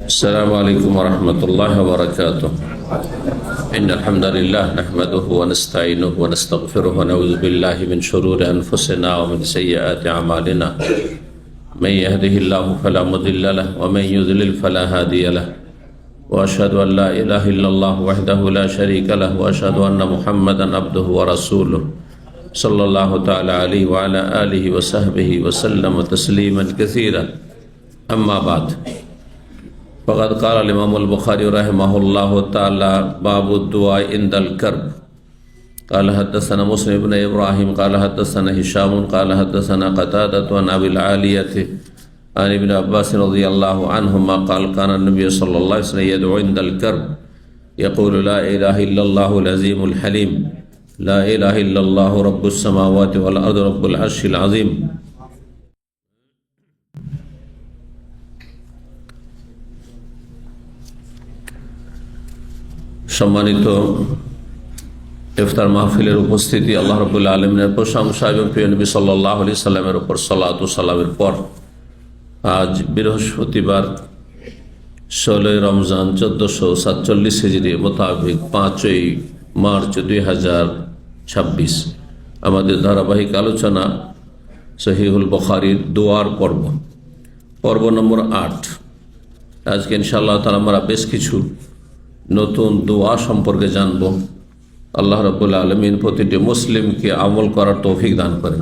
السلام عليكم ورحمة الله وبركاته. إن الحمد لله نحمده ونستعينه ونستغفره ونعوذ بالله من شرور أنفسنا ومن سيئات أعمالنا. من يهده الله فلا مضل له ومن يضلل فلا هادي له. وأشهد أن لا إله إلا الله وحده لا شريك له وأشهد أن محمدا عبده ورسوله صلى الله تعالى عليه وعلى آله وصحبه وسلم تسليما كثيرا. أما بعد، فقد قال الإمام البخاري رحمه الله تعالى: باب الدعاء عند الكرب. قال حدثنا مسلم بن إبراهيم قال حدثنا هشام قال حدثنا قتادة عن أبي العالية عن ابن عباس رضي الله عنهما قال: كان النبي صلى الله عليه وسلم يدعو عند الكرب يقول: لا إله إلا الله العظيم الحليم، لا إله إلا الله رب السماوات والأرض رب العرش العظيم. সম্মানিত ইফতার মাহফিলের উপস্থিতি, আল্লাহ রাব্বুল আলামিনের প্রশংসা এবং প্রিয় নবী সাল্লাল্লাহু আলাইহি সাল্লামের উপর সালাত ও সালামের পর আজ বৃহস্পতিবার 16 রমজান 1447 হিজরি মোতাবেক 5 মার্চ 2026 আমাদের ধারাবাহিক আলোচনা সহিহুল বুখারীর দোয়ার পর্ব নম্বর 8। আজকে ইনশাআল্লাহ তাআলা আমরা বেশ কিছু নতুন দোয়া সম্পর্কে জানব। আল্লাহ রাব্বুল আলামিন প্রতিটি মুসলিমকে আমল করার তৌফিক দান করেন।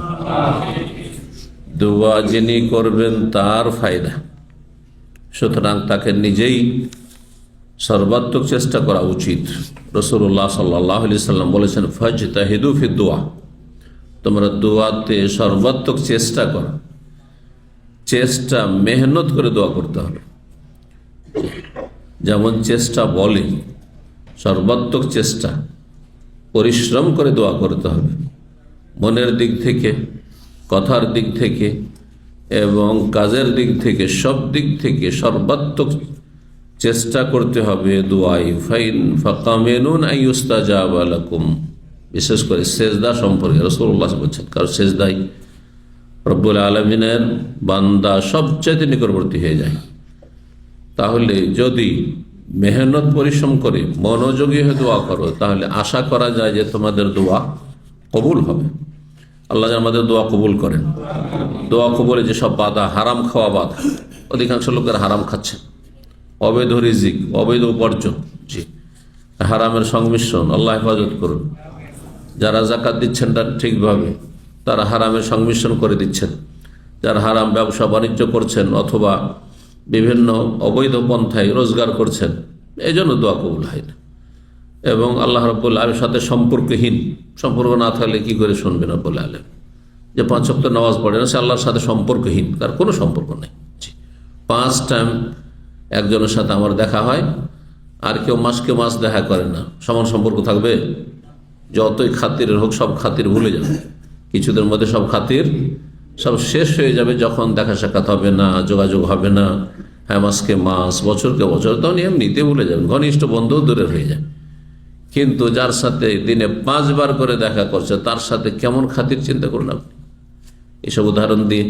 দোয়া যিনি করবেন তার ফায়দা, সুতরাং তাকে নিজেই সর্বাত্মক চেষ্টা করা উচিত। রাসূলুল্লাহ সাল্লাল্লাহু আলাইহি সাল্লাম বলেছেন, ফাজতাহিদু ফিদ দুআ, তোমরা দোয়াতে সর্বাত্মক চেষ্টা করো। চেষ্টা, মেহনত করে দোয়া করতে হবে। যেমন চেষ্টা বলে, সর্বাত্মক চেষ্টা, পরিশ্রম করে দোয়া করতে হবে। মনের দিক থেকে, কথার দিক থেকে এবং কাজের দিক থেকে, সব দিক থেকে সর্বাত্মক চেষ্টা করতে হবে দোয়াই। ফাইন ফাকামিনুন আইয়ুস্তাজাবা লাকুম, বিশেষ করে সেজদা সম্পর্কে রাসূলুল্লাহ বলছেন, কারণ সেজদাই রব্বুল আলামিনের বান্দা সবচেয়ে নিকটবর্তী হয়ে যায়। তাহলে যদি মেহনত পরিশ্রম করে মনোযোগী হয়ে দোয়া করো, তাহলে আশা করা যায় যে তোমাদের দোয়া কবুল হবে। আল্লাহ আমাদের দোয়া কবুল করেন। দোয়া কবুলে যেসব বাধা, হারাম খাওয়া বাধা, অধিকাংশ লোকের হারাম খাচ্ছে, অবৈধ রিজিক, অবৈধ উপার্জন, জি, হারামের সংমিশ্রণ, আল্লাহ হেফাজত করুন। যারা যাকাত দিচ্ছেন তার ঠিকভাবে, তারা হারামের সংমিশ্রণ করে দিচ্ছেন। যারা হারাম ব্যবসা বাণিজ্য করছেন অথবা বিভিন্ন অবৈধ পন্থায় রোজগার করছেন, এই জন্য দোয়া কবুল হয় না। এবং আল্লাহ রাব্বুল আলামিনের সাথে সম্পর্কহীন, সম্পর্ক না থাকলে কি করে শুনবেন রব্বুল আলামিন? যে 5 ওয়াক্ত নামাজ পড়ে না, সে আল্লাহর সাথে সম্পর্কহীন, তার কোনো সম্পর্ক নেই। 5 টাইম একজনের সাথে আমার দেখা হয়, আর কেউ মাসকে মাস দেখা করে না, সমান সম্পর্ক থাকবে? যতই খাতিরের হোক, সব খাতির ভুলে যাবে। কিছুদের মধ্যে সব খাতির সব শেষ হয়ে যাবে যখন দেখা সাক্ষাৎ হবে না, যোগাযোগ হবে না। হ্যাঁ, মাসকে মাস, বছরকে বছর, তখন এমনিতে ভুলে যাবেন। ঘনিষ্ঠ বন্ধু দূরে হয়ে যায়। কিন্তু যার সাথে দিনে 5 বার করে দেখা করছে, তার সাথে কেমন খাতির চিন্তা করুন আপনি। এসব উদাহরণ দিয়ে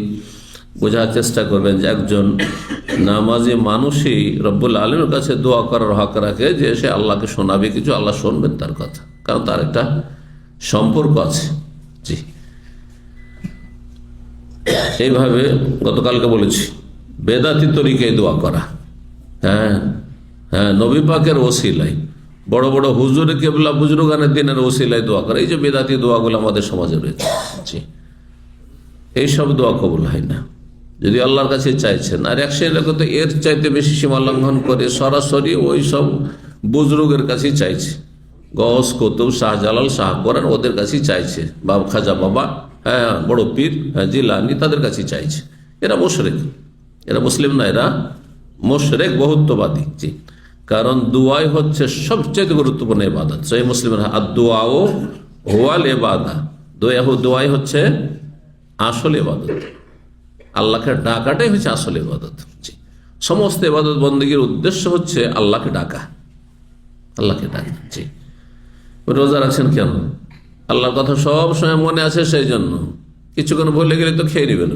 বোঝার চেষ্টা করবেন যে একজন নামাজি মানুষই রব্বুল আলামিনের কাছে দোয়া করার হক রাখে, যে সে আল্লাহকে শোনাবে কিছু, আল্লাহ শুনবেন তার কথা, কারণ তার একটা সম্পর্ক আছে। জি, এইভাবে গতকালকে বলেছি, বেদাতি তরিকায় দোয়া করা। হ্যাঁ হ্যাঁ, নবী পাকের ওসিলায়, বড় বড় হুজুরে কেবলা বুজরুগানের দিনের ওসিলায় দোয়া করা, এই যে বেদাতি দোয়াগুলো আমাদের সমাজে রয়েছে, এইসব দোয়া কবুল হয় না যদি আল্লাহর কাছে চাইছেন। আর এক শ্রেণীর লোক তো এর চাইতে বেশি সীমা লঙ্ঘন করে সরাসরি ওই সব বুজরুগের কাছেই চাইছে। গস, কুতুব, শাহজালাল, শাহ কোরআন, ওদের কাছেই চাইছে। বাবা খাজা বাবা, হ্যাঁ, বড় পীর, হ্যাঁ, জিলানি, তাদের কাছে চাইছে। এরা মুশরিক, এরা মুসলিম না, এরা মুশরিক, বহুত্ববাদী। জি, কারণ দুআই হচ্ছে সবচেয়ে গুরুত্বপূর্ণ ইবাদত। সহিহ মুসলিমের আদ-দুআউ হুয়াল ইবাদা, দুআই হচ্ছে আসল ইবাদত। আল্লাহকে ডাকাটাই হচ্ছে আসল ইবাদত। জি, সমস্ত ইবাদত বন্দেগীর উদ্দেশ্য হচ্ছে আল্লাহকে ডাকা, আল্লাহকে ডাকা। জি, রোজা রাখছেন কেন? আল্লাহর কথা সব সময় মনে আছে, সেই জন্য। কিছুক্ষণ ভুলে গেলে তো খেয়ে নেবেন,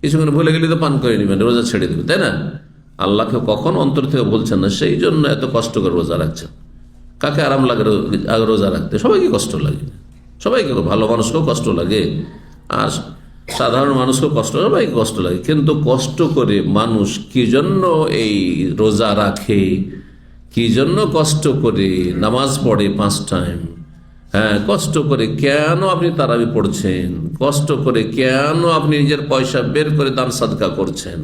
কিছুক্ষণ ভুলে গেলে তো পান করে নেবেন, রোজা ছেড়ে দেবেন, তাই না? আল্লাহকে কখনো অন্তর থেকে বলছেন না, সেই জন্য এত কষ্ট করে রোজা রাখছেন। কাকে আরাম লাগে রোজা রাখতে? সবাইকে কষ্ট লাগে, সবাইকে, ভালো মানুষকেও কষ্ট লাগে আর সাধারণ মানুষকেও কষ্ট, সবাইকে কষ্ট লাগে। কিন্তু কষ্ট করে মানুষ কি জন্য এই রোজা রাখে, কি জন্য কষ্ট করে নামাজ পড়ে 5 টাইম, হ্যাঁ, কষ্ট করে কেন আপনি তারাবি পড়ছেন, কষ্ট করে কেন আপনি নিজের পয়সা বের করে দান সাদকা করছেন?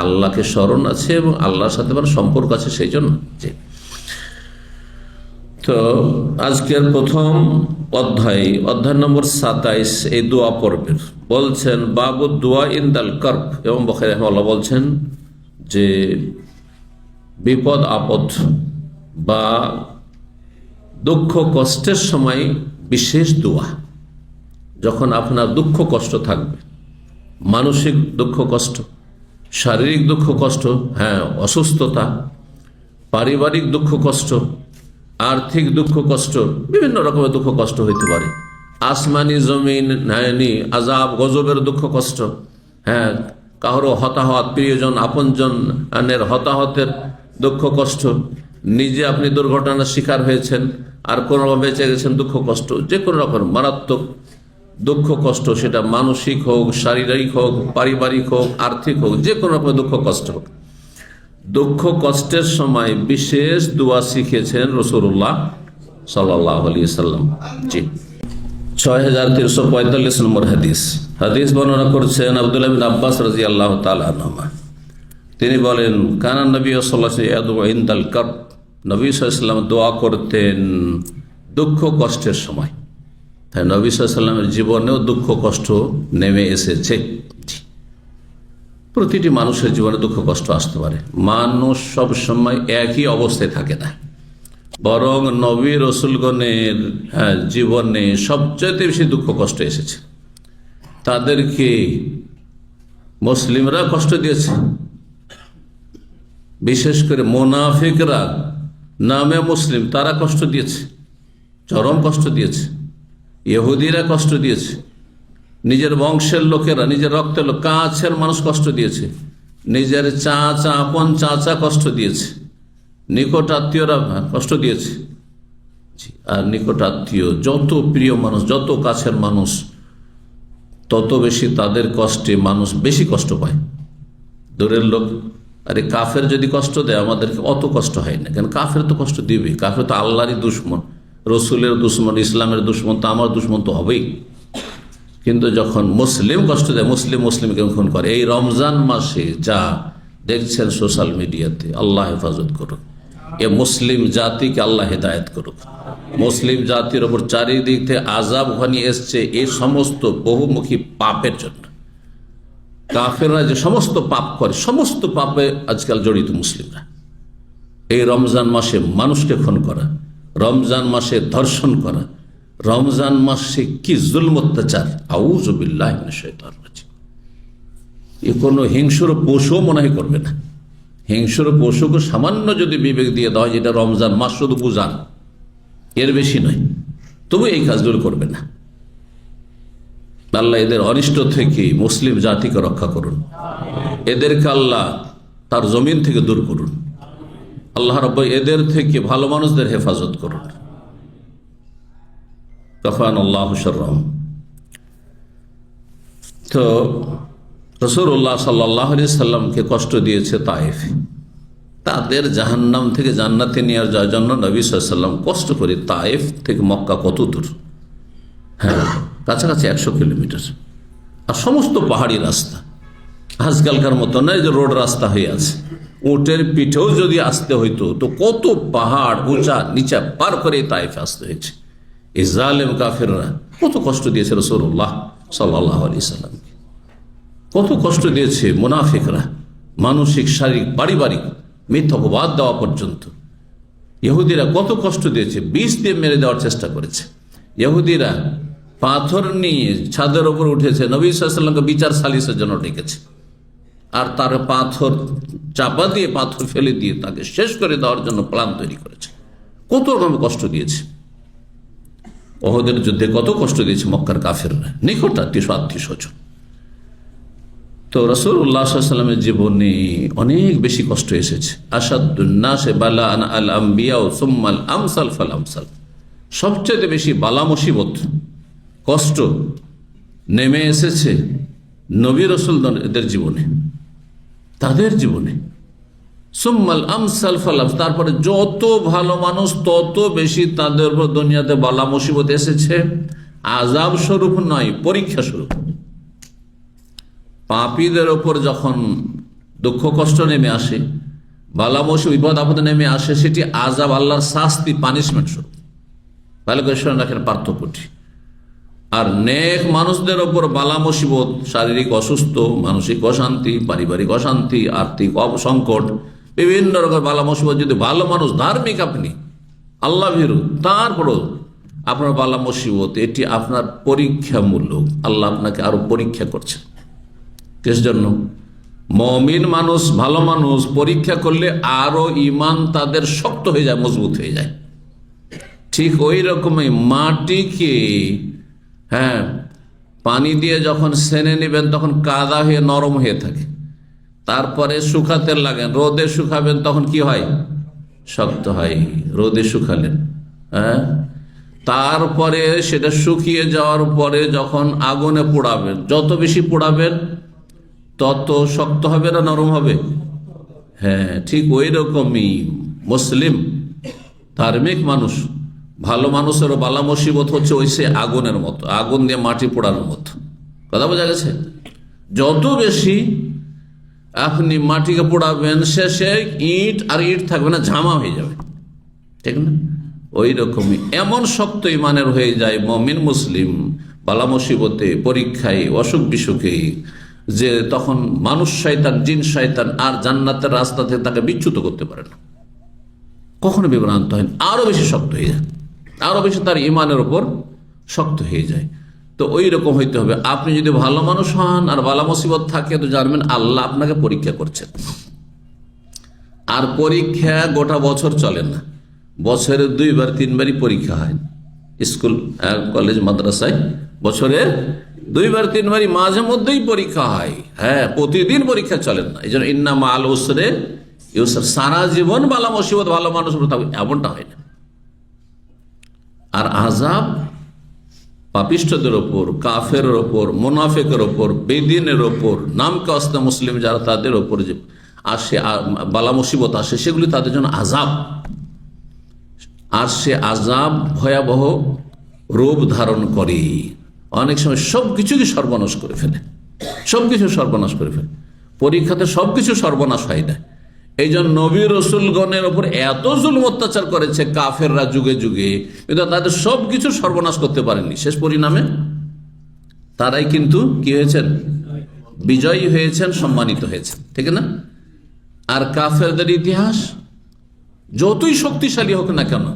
আল্লাহকে স্মরণ আছে এবং আল্লাহর সাথে আমার সম্পর্ক আছে, সেই জন্য। তো আজকের প্রথম অধ্যায় নম্বর 27, এই দোয়া পর্বের বলছেন বাবু দোয়া ইনদাল কারব, এবং বুখারী রাহিমাহুল্লাহ বলছেন যে বিপদ আপদ বা দুঃখ কষ্টের সময় বিশেষ দোয়া। যখন আপনার দুঃখ কষ্ট থাকবে, মানসিক দুঃখ কষ্ট, শারীরিক দুঃখ কষ্ট, হ্যাঁ, অসুস্থতা, পারিবারিক দুঃখ কষ্ট, আর্থিক দুঃখ কষ্ট, বিভিন্ন রকমের দুঃখ কষ্ট হইতে পারে, আসমানি জমিন আজাব গজবের দুঃখ কষ্ট, হ্যাঁ, কারো হতাহত, প্রিয়জন আপনজনের হতাহতের দুঃখ কষ্ট, নিজে আপনি দুর্ঘটনার শিকার হয়েছেন আর কোনো বেঁচে গেছেন, দুঃখ কষ্ট, যে কোনো রকম মারাত্মক দুঃখ কষ্ট, সেটা মানসিক হোক, শারীরিক হোক, পারিবারিক হোক, আর্থিক হোক, যে কোনো রকমের দুঃখ কষ্ট হোক, দুঃখ কষ্টের সময় বিশেষ দোয়া শিখেছেন রাসূলুল্লাহ সাল্লাল্লাহু আলাইহি সাল্লাম। জি, 6345 নম্বর হাদিস বর্ণনা করছেন আব্দুল্লাহ বিন আব্বাস রাদিয়াল্লাহু তাআলা আনহুমা। তিনি বলেন, কানা নবী সাল্লাল্লাহু আলাইহি ওয়াসাল্লাম ইয়াদউ ইনদাল কারব, নবী সাল্লাল্লাহু আলাইহি ওয়াসাল্লাম দোয়া করতেন দুঃখ কষ্টের সময়। তাই নবী সাল্লাল্লাহু আলাইহি ওয়াসাল্লামের জীবনেও দুঃখ কষ্ট নেমে এসেছে। প্রতিটি মানুষের জীবনে দুঃখ কষ্ট আসতে পারে, মানুষ সব সময় একই অবস্থায় থাকে না, বরং নবী রসুলগণের জীবনে সবচেয়ে বেশি দুঃখ কষ্ট এসেছে। তাদেরকে মুসলিমরা কষ্ট দিয়েছে, বিশেষ করে মুনাফিকরা নামে মুসলিম, তারা কষ্ট দিয়েছে, চরম কষ্ট দিয়েছে। ইহুদিরা কষ্ট দিয়েছে, নিজের বংশের লোকেরা, নিজের রক্তের লোক, কাছের মানুষ কষ্ট দিয়েছে, নিজের চাচা, আপন চাচা কষ্ট দিয়েছে, নিকট আত্মীয়রা কষ্ট দিয়েছে। আর নিকট আত্মীয়, যত প্রিয় মানুষ, যত কাছের মানুষ, তত বেশি তাদের কষ্টে মানুষ বেশি কষ্ট পায়। দূরের লোক, আরে কাফের যদি কষ্ট দেয় আমাদেরকে অত কষ্ট হয় না, কেন কাফের তো কষ্ট দিবে, কাফের তো আল্লাহরই দুশ্মন, রসুলের দুশ্মন, ইসলামের দুশ্মন, তো আমার দুশ্মন তো হবেই। কিন্তু যখন মুসলিম কষ্ট দেয়, মুসলিমকে খুন করে, এই রমজান মাসে যা দেখছেন সোশ্যাল মিডিয়াতে, আল্লাহ হেফাজত করুক, এ মুসলিম জাতিকে আল্লাহ হেদায়েত করুক। মুসলিম জাতির ওপর চারিদিক থেকে আযাব ঘনিয়ে এসছে এই সমস্ত বহুমুখী পাপের জন্য। কাফেররা যে সমস্ত পাপ করে, সমস্ত পাপে আজকাল জড়িত মুসলিমরা। এই রমজান মাসে মানুষকে খুন করা, রমজান মাসে ধর্ষণ করা, রমজান মাসে কি জুলম অত্যাচার, আউযু বিল্লাহি মিনাশ শাইতানির রাজিম। এ কোনো হিংস্র পশুও মনে হয় করবে না। হিংস্র পশুকে সামান্য যদি বিবেক দিয়ে দেওয়া হয়, যেটা রমজান মাস শুধু বুঝান, এর বেশি নয়, তবু এই কাজগুলো করবে না। আল্লাহ এদের অনিষ্ট থেকে মুসলিম জাতিকে রক্ষা করুন, এদেরকে আল্লাহ তার জমিন থেকে দূর করুন, আল্লাহ রাব্বুল এদের থেকে ভালো মানুষদের হেফাজত করুন। কাফান আল্লাহু শাররাহুম। তো রাসূলুল্লাহ সাল্লাল্লাহু আলাইহি সাল্লামকে কষ্ট দিয়েছে তায়েফ, তাদের জাহান্নাম থেকে জান্নাতে নিয়ে যাওয়ার জন্য নবী সাল্লাল্লাহু আলাইহি সাল্লাম কষ্ট করে, তায়েফ থেকে মক্কা কত দূর, হ্যাঁ, কাছাকাছি 100 কিলোমিটার, আর সমস্ত পাহাড়ি রাস্তা, আজকালকার মতো নয় যে রোড রাস্তা হয়ে আছে। উটের পিঠেও যদি আসতে হইতো তো কত পাহাড় উঁচা নিচা পার করে তায়েফে আসতে হয়েছে। এই জালেম কাফেররা কত কষ্ট দিয়েছে রাসূলুল্লাহ সাল্লাল্লাহু আলাইহি সাল্লামকে, কত কষ্ট দিয়েছে মুনাফিকরা, মানসিক, শারীরিক, পারিবারিক, মিথ্যা অপবাদ দেওয়া পর্যন্ত। ইহুদিরা কত কষ্ট দিয়েছে, বিষ দিয়ে মেরে দেওয়ার চেষ্টা করেছে। ইহুদিরা পাথর নিয়ে ছাদের ওপর উঠেছে, নবী সাল্লাল্লাহু আলাইহি সাল্লামকে বিচার সালিসের জন্য ডেকেছে, আর তার পাথর চাপা দিয়ে, পাথর ফেলে দিয়ে তাকে শেষ করে দেওয়ার জন্য প্ল্যান তৈরি করেছে। কত রকম কষ্ট দিয়েছে। ওহদের যুদ্ধে কত কষ্ট দিয়েছে মক্কার কাফেররা, নিকট আত্মীয় স্বজন। তো রাসূলুল্লাহ সাল্লাল্লাহু আলাইহি ওয়াসাল্লামের জীবনে অনেক বেশি কষ্ট এসেছে। আসাদুন নাসে বালাআন আল আম্বিয়া সুম্মাল আমসাল ফাল আমসাল, সবচেয়ে বেশি বালা মুসিবত কষ্ট নেমে এসেছে নবী রাসূলদের জীবনে, তাদের জীবনে। সুম্মাল আমসাল ফাল আমসাল, তারপরে যত ভালো মানুষ তত বেশি তাদের উপর দুনিয়াতে বালা মুসিবত এসেছে, আযাব স্বরূপ নয়, পরীক্ষা স্বরূপ। পাপীদের ওপর যখন দুঃখ কষ্ট নেমে আসে, বালা মুসিবত বিপদ আপদ নেমে আসে, সেটি আযাব, আল্লাহর শাস্তি, পানিশমেন্ট স্বরূপ। ভালো করে শুনে রাখেন পার্থক্যটি। আর নেক মানুষদের ওপর বালা মুসিবত, শারীরিক অসুস্থ, মানসিক অশান্তি, পারিবারিক অশান্তি, আর্থিক সংকট, বিভিন্ন রকম বালা মুসিবত, যদি ভালো মানুষ ধার্মিক, আপনি আল্লাহ ভীরু, তারপরও আপনার বালা মুসিবত, এটি আপনার পরীক্ষামূলক। আল্লাহ আপনাকে আরো পরীক্ষা করছেন। কিস জন্য? মুমিন মানুষ, ভালো মানুষ পরীক্ষা করলে আরো ঈমান তাদের শক্ত হয়ে যায়, মজবুত হয়ে যায়। ঠিক ওই রকমই মাটিকে পানি দিয়ে যখন সেনে নেবেন তখন কাদা হয়ে নরম হয়ে থাকে, তারপরে শুকাতে লাগেন, রোদে শুকাবেন তখন কি হয়? শক্ত হয়। রোদে শুকালেন, তারপরে সেটা শুকিয়ে যাওয়ার পরে যখন আগুনে পোড়াবেন, যত বেশি পোড়াবেন তত শক্ত হবে না নরম হবে? হ্যাঁ, ঠিক ওই রকমই মুসলিম ধার্মিক মানুষ, ভালো মানুষেরও বালা মুসিবত হচ্ছে ওই সে আগুনের মতো, আগুন দিয়ে মাটি পোড়ানোর মতো। কথা বোঝা গেছে? যত বেশি আপনি মাটিকে পোড়াবেন, শেষে ইট আর ইট থাকবে না, ঝামা হয়ে যাবে, ঠিক না? ওই রকমই এমন শক্ত ইমানের হয়ে যায় মুমিন মুসলিম বালা মুসিবতে, পরীক্ষায়, অসুখ বিসুখে, যে তখন মানুষ শয়তান, জিন শয়তান আর জান্নাতের রাস্তা থেকে তাকে বিচ্যুত করতে পারে না, কখনো বিভ্রান্ত হয় না, আরো বেশি শক্ত হয়ে যায়, আরো বেশি তার ইমানের উপর শক্ত হয়ে যায়। তো ওই রকম হইতে হবে। আপনি যদি ভালো মানুষ হন আর বালা মুসিবত থাকে, তো জানবেন আল্লাহ আপনাকে পরীক্ষা করছেন। আর পরীক্ষা গোটা বছর চলে না, বছরে 2বার 3বারই পরীক্ষা হয়। স্কুল, কলেজ, মাদ্রাসায় বছরে 2বার 3বারই মাঝে মধ্যেই পরীক্ষা হয়। হ্যাঁ, প্রতিদিন পরীক্ষা চলেন না। এই জন্য ইন্না মাল উসরে ইউসর, সারা জীবন বালা মুসিবত ভালো মানুষ থাকবে এমনটা হয় না। আর আযাব পাপিষ্ঠদের ওপর, কাফের ওপর, মুনাফিকের ওপর, বেদিনের ওপর, নামকে অস্তে মুসলিম যারা, তাদের ওপর যে আসে বালা মুসিবত আসে, সেগুলি তাদের জন্য আযাব। আর সে আযাব ভয়াবহ রূপ ধারণ করে, অনেক সময় সবকিছুকে সর্বনাশ করে ফেলে, সবকিছু সর্বনাশ করে ফেলে। পরীক্ষাতে সবকিছু সর্বনাশ হয় না। এই জন্য নবী রসুলগণের ওপর এত জুলুম অত্যাচার করেছে কাফেররা যুগে যুগে, কিন্তু তাদের সবকিছু সর্বনাশ করতে পারেননি। শেষ পরিণামে তারাই কিন্তু কি হয়েছেন? বিজয়ী হয়েছেন, সম্মানিত হয়েছেন, ঠিক না? আর কাফেরদের ইতিহাস যতই শক্তিশালী হোক না কেন,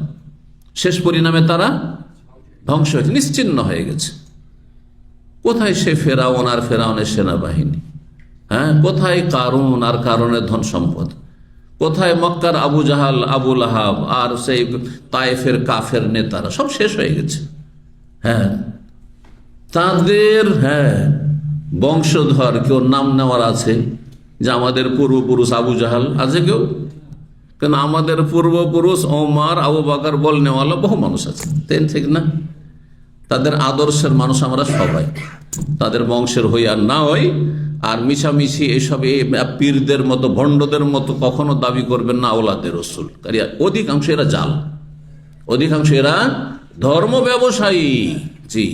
শেষ পরিণামে তারা ধ্বংস হয়েছে, নিশ্চিহ্ন হয়ে গেছে। কোথায় সে ফেরাউন আর ফেরাউনের সেনাবাহিনী? কোথায় কারুন আর কারুনের ধন সম্পদ? কোথায় মক্কার আবু জাহাল, আবু লাহাব আর সেই তায়েফের কাফের নেতারা? সব শেষ হয়ে গেছে। তাদের বংশধর কেউ নাম নেওয়ার আছে যে আমাদের পূর্বপুরুষ আবু জাহাল? আছে কেউ? কেন আমাদের পূর্বপুরুষ ওমর, আবু বকর বলনেওয়ালা বহু মানুষ আছে, ঠিক না? তাদের আদর্শের মানুষ আমরা সবাই, তাদের বংশের হই আর না হই। আর মিশামিশি এইসব পীরদের মতো, ভণ্ডদের মতো কখনো দাবি করবেন না আওলাদের রসুল। অধিকাংশ এরা জাল, অধিকাংশ এরা ধর্ম ব্যবসায়ী। জি,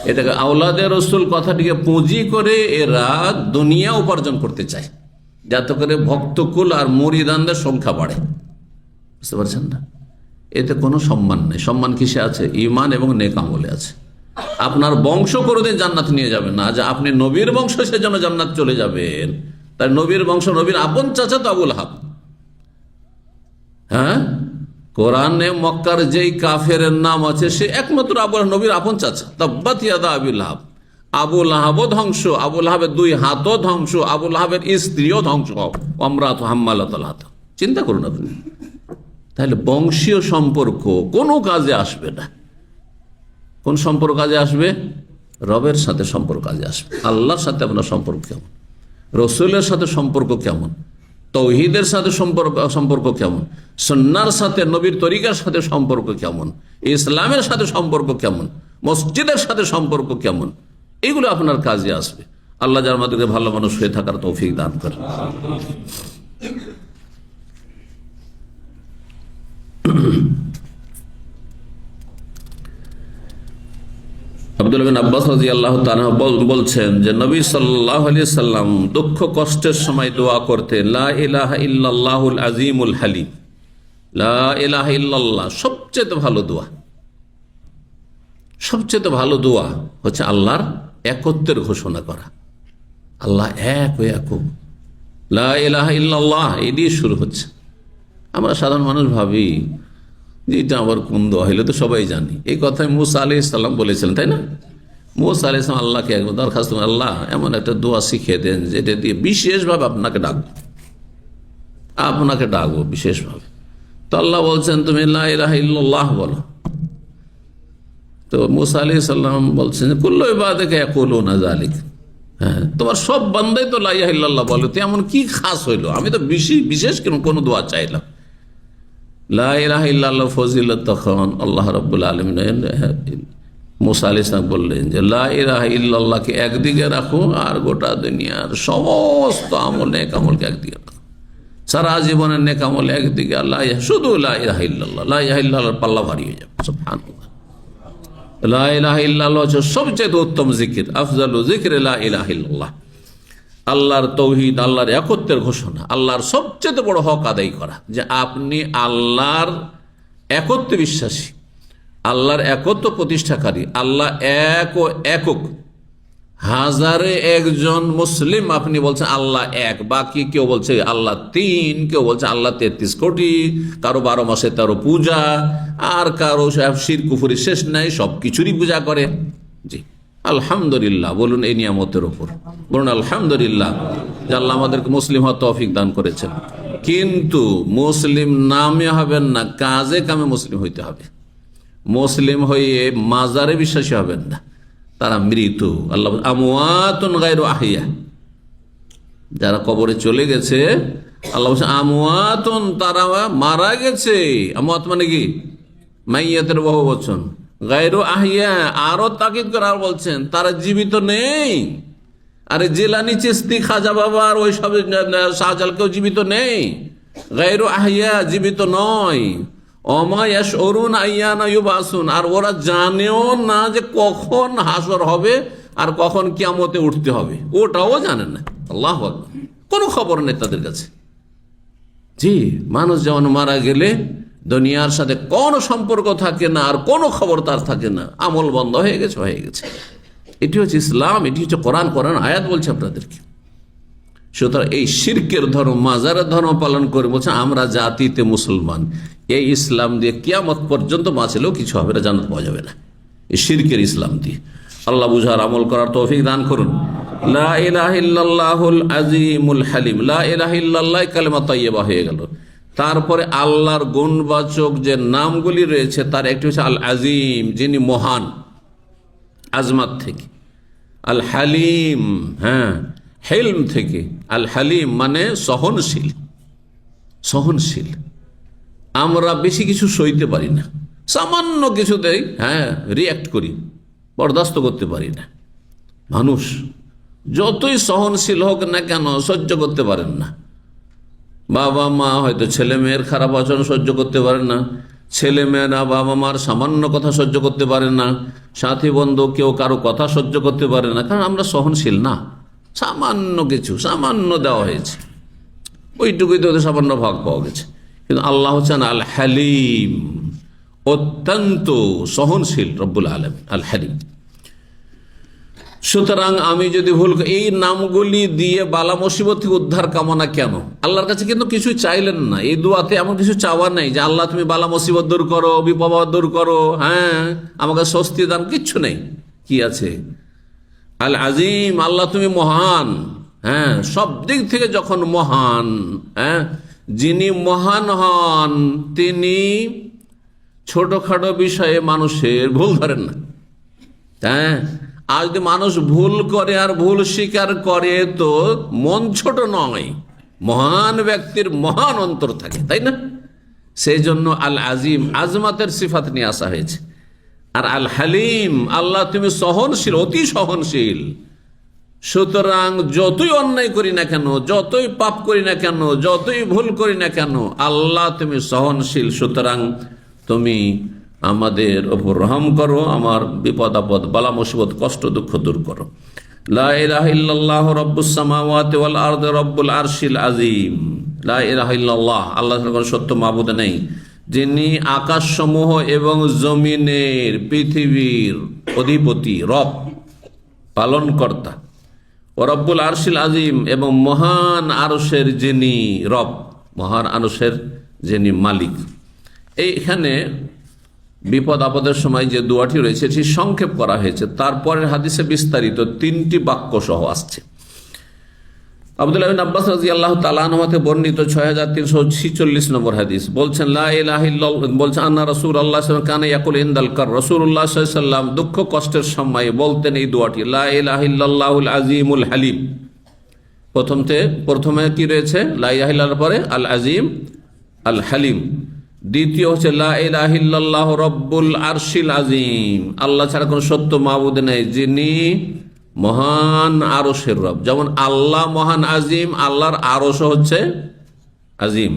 এটাকে আওলাদের রসুল কথাটিকে পুঁজি করে এরা দুনিয়া উপার্জন করতে চায়, যাতে করে ভক্তকুল আর মুরিদানদের সংখ্যা বাড়ে। বুঝতে পারছেন না? এতে কোনো সম্মান নেই। সম্মান কিসে আছে? ঈমান এবং নেক আমলে আছে। আপনার বংশ কোনোদিন জান্নাত নিয়ে যাবেন না, যে আপনি নবীর বংশ সেজন্য জান্নাত চলে যাবেন। তাই নবীর বংশ, নবীর আপন চাচা তো আবু লাহাব। কোরআনে মক্কার যেই কাফের নাম আছে সে একমাত্র আবু নবীর আপন চাচা। তাব্বাত ইয়াদা আবি লাহাব, আবু লাহাবও ধ্বংস, আবু লাহাবের 2 হাতও ধ্বংস, আবু লাহাবের স্ত্রীও ধ্বংস, আমরাত হাম্মালাতুল হাতাব। চিন্তা করুন আপনি। তাহলে বংশীয় সম্পর্ক কোনো কাজে আসবে না। কোন সম্পর্ক কাজে আসবে? রবের সাথে সম্পর্ক কাজে আসবে। আল্লাহর সাথে আপনার সম্পর্ক কেমন, রসুলের সাথে সম্পর্ক কেমন, তৌহিদের সাথে সম্পর্ক কেমন, সুন্নাহর সাথে, নবীর তরিকার সাথে সম্পর্ক কেমন, ইসলামের সাথে সম্পর্ক কেমন, মসজিদের সাথে সম্পর্ক কেমন, এগুলো আপনার কাজে আসবে। আল্লাহ যার আমাদেরকে ভালো মানুষ হয়ে থাকার তৌফিক দান করেন। আব্দুল্লাহ বিন আব্বাস রাদিয়াল্লাহু তাআলা বলছেন যে নবী সাল্লাল্লাহু আলাইহি সাল্লাম দুঃখ কষ্টের সময় দোয়া করতেন, লা ইলাহা ইল্লাল্লাহুল আযীমুল হালিম। লা ইলাহা ইল্লাল্লাহ সবচেয়ে ভালো দোয়া। সবচেয়ে ভালো দোয়া হচ্ছে আল্লাহর একত্বের ঘোষণা করা। আল্লাহ এক ও একক, লা ইলাহা ইল্লাল্লাহ এই দিয়ে শুরু হচ্ছে। আমরা সাধারণ মানুষ ভাবি যে এটা আবার কোন দোয়া হইলে তো সবাই জানি। এই কথাই মুসা আলাইহিস সালাম বলেছিলেন, তাই না? মুসা আলাইহিস সালাম আল্লাহকে একবার দরখাস্ত, আল্লাহ এমন একটা দোয়া শিখিয়ে দেন যেটা দিয়ে বিশেষভাবে আপনাকে ডাকবো বিশেষভাবে। তো আল্লাহ বলছেন তুমি লা ইলাহা ইল্লাল্লাহ বলো। তো মুসা আলাইহিস সালাম বলছেন কুল্লু ইবাদিকা ইয়াকুলুনা যালিক, হ্যাঁ তোমার সব বান্দাই তো লা ইলাহা ইল্লাল্লাহ বলে, তো এমন কি খাস হইলো, আমি তো বিশেষ কোনো দোয়া চাইলাম। লা ইলাহা ইল্লাল্লাহ ফজিলত তখন আল্লাহ রাব্বুল আলামিন মুসা আলাইহিস সালাম বললেন যে লা ইলাহা ইল্লাল্লাহকে একদিকে রাখো আর গোটা দুনিয়ার সমস্ত নেক আমলকে একদিকে রাখো, সারা জীবনের নেক আমল একদিকে, আল্লাহ শুধু লা ইলাহা ইল্লাল্লাহ, লা ইলাহা ইল্লাল্লাহর পাল্লা ভারী হয়ে যাবে। সুবহানাল্লাহ, লা ইলাহা ইল্লাল্লাহ হচ্ছে সবচেয়ে উত্তম জিকির, আফজালু যিকরি লা ইলাহা ইল্লাল্লাহ। আল্লাহর তৌহিদ, আল্লাহর একত্বের ঘোষণা, আল্লাহর সবচেয়ে বড় হক আদায় করা, যে আপনি আল্লাহর একত্বে বিশ্বাসী, আল্লাহর একত্ব প্রতিষ্ঠাকারী, আল্লাহ এক ও একক, হাজারে একজন মুসলিম আপনি বলছেন আল্লাহ এক, বাকি কেউ বলছে আল্লাহ তিন, কেউ বলছে আল্লাহ 33 কোটি, কারো 12 মাসে 13 পূজা, আর কারো শিরক কুফরি শেষ নাই, সব কিছুরই পূজা করে। জি আলহামদুলিল্লাহ বলুন এই নিয়ামতের উপর, বলুন আলহামদুলিল্লাহ যে আল্লাহ আমাদেরকে মুসলিম হওয়ার তৌফিক দান করেছেন। কিন্তু মুসলিম নামে হবেন না, কাজে কামে মুসলিম হইতে হবে। মুসলিম হয়ে মাজারে বিশ্বাসী হবেন না, তারা মৃত। আল্লাহ আমওয়াতুন গায়রু আহিয়া, যারা কবরে চলে গেছে আল্লাহ বলছে আমওয়াতুন, তারা মারা গেছে। আমওয়াত মানে কি? মাইয়াতের বহু বচন। গায়রু আহিয়া আরো তাকিদ করে আর বলছেন তারা জীবিত নেই। আরে জিলানী, চিশতি, খাজা বাবা আর ওই সব শাহজাল কেউ জীবিত নেই। গায়রু আহিয়া জীবিত নয়। ওমা ইয়াশউরুন আইয়ানা ইউবাসুন, আর ওরা জানেও না যে কখন হাসর হবে আর কখন কিয়ামতে উঠতে হবে, ওটাও জানেন না। আল্লাহু আকবার, কোনো খবর নেই তাদের কাছে। জি, মানুষ যেমন মারা গেলে দুনিয়ার সাথে কোনো সম্পর্ক থাকে না, আর কোনো খবর তার থাকে না, আমল বন্ধ হয়ে গেছে। এটি হচ্ছে ইসলাম, এটি হচ্ছে কোরআন আয়াত বলছে আপনাদেরকে। সুতরাং এই শিরকের ধর্ম, মাজারের ধর্ম পালন করে বলছে আমরা জাতিতে মুসলমান, এই ইসলাম দিয়ে কিয়ামত পর্যন্ত বাঁচলেও কিছু হবে না, জান্নাত পাওয়া যাবে না এই শিরকের ইসলাম দিয়ে। আল্লাহ বুঝার আমল করার তৌফিক দান করুন। লা ইলাহা ইল্লাল্লাহুল আযীমুল হালিম, লা ইলাহা ইল্লাল্লাহ কালিমা তাইয়্যিবা হয়ে গেল। তারপরে আল্লাহর গুণবাচক যে নামগুলি রয়েছে তার একটি হচ্ছে আল আজিম, যিনি মহান, আজমাত থেকে। আল হালিম, হ্যাঁ হেলম থেকে। আল হালিম মানে সহনশীল। আমরা বেশি কিছু সইতে পারি না, সামান্য কিছুতেই রিয়াক্ট করি, বরদাস্ত করতে পারি না। মানুষ যতই সহনশীল হোক না কেন সহ্য করতে পারেন না। বাবা মা হয়তো ছেলে মেয়ের খারাপ আচরণ সহ্য করতে পারেন না, ছেলে মেয়েরা বাবা মার সামান্য কথা সহ্য করতে পারে না, সাথী বন্ধু কেউ কারো কথা সহ্য করতে পারে না, কারণ আমরা সহনশীল না। সামান্য দেওয়া হয়েছে, ওইটুকুই তো সামান্য ভাগ পাওয়া গেছে। কিন্তু আল্লাহ হচ্ছেন আল হালিম, অত্যন্ত সহনশীল রব্বুল আলামিন, আল হালিম। সুতরাং আমি যদি ভুল, এই নামগুলি দিয়ে বালা মুসিবত থেকে উদ্ধার কামনা কেন? আল্লাহর কাছে কিন্তু কিছু চাইলেন না, এই দোয়াতে এমন কিছু চাওয়া নেই যে আল্লাহ তুমি বালা মুসিবত দূর করো, বিপদ দূর করো, আমাকে স্বস্তি দান, কিচ্ছু নেই। কি আছে? আল আজিম, আল্লাহ তুমি মহান, সব দিক থেকে যখন মহান, যিনি মহান হন তিনি ছোটখাটো বিষয়ে মানুষের ভুল ধরেন না। আর যদি মানুষ ভুল করে আর ভুল স্বীকার করে তো মন ছোট নয়, মহান ব্যক্তির মহান অন্তর থাকে, তাই না? সেই জন্য আল আজিম, আজমাতের সিফাত নিয়ে আসা হয়েছে। আর আল হালিম, আল্লাহ তুমি সহনশীল, অতি সহনশীল। সুতরাং যতই অন্যায় করি না কেন, যতই পাপ করি না কেন, যতই ভুল করি না কেন, আল্লাহ তুমি সহনশীল। সুতরাং তুমি আমাদের ওপর রহম করো, আমার বিপদ আপদ, বালা মুসিবত, কষ্ট দুঃখ দূর করো। লা ইলাহা ইল্লাল্লাহ রব্বুস সামাওয়াতি ওয়াল আরদি রব্বুল আরশিল আযীম। লা ইলাহা ইল্লাল্লাহ, আল্লাহর কোনো সত্য মাবুদ নেই, যিনি আকাশসমূহ এবং জমিনের, পৃথিবীর অধিপতি, রব, পালনকর্তা। ও রব্বুল আরশিল আযীম, এবং মহান আরশের যিনি রব, মহান আরশের যিনি মালিক। এইখানে বিপদ আপদের সময় যে দোয়াটি রয়েছে সেটি সংক্ষেপ করা হয়েছে, তারপরের হাদিসে বিস্তারিত 3টি বাক্য সহ আসছে। আব্দুল্লাহ বিন আব্বাস রাদিয়াল্লাহু তাআলা আনহু হতে বর্ণিত 6346 নম্বর হাদিস, বলছেন লা ইলাহা ইল্লাল্লাহ, বলছেন আন্না রাসূলুল্লাহ সাল্লাল্লাহু আলাইহি ওয়াসাল্লাম কানা ইয়াকুল ইনদাল কার, রাসূলুল্লাহ সাল্লাল্লাহু আলাইহি ওয়াসাল্লাম দুঃখ কষ্টের সময় বলতেন এই দোয়াটি, লা ইলাহা ইল্লাল্লাহুল আযীমুল হালিম। প্রথমে কি রয়েছে? লা ইলাহা ইল্লাল্লাহর পরে আল আযীম, আল হালিম। দ্বিতীয় হচ্ছে লা ইলাহা ইল্লাল্লাহু রব্বুল আরশিল আযীম, আল্লাহ ছাড়া কোনো সত্য মাবুদ নেই, যিনি মহান আরশের রব। যেমন আল্লাহ মহান আজিম, আল্লাহর আরশ হচ্ছে আজিম।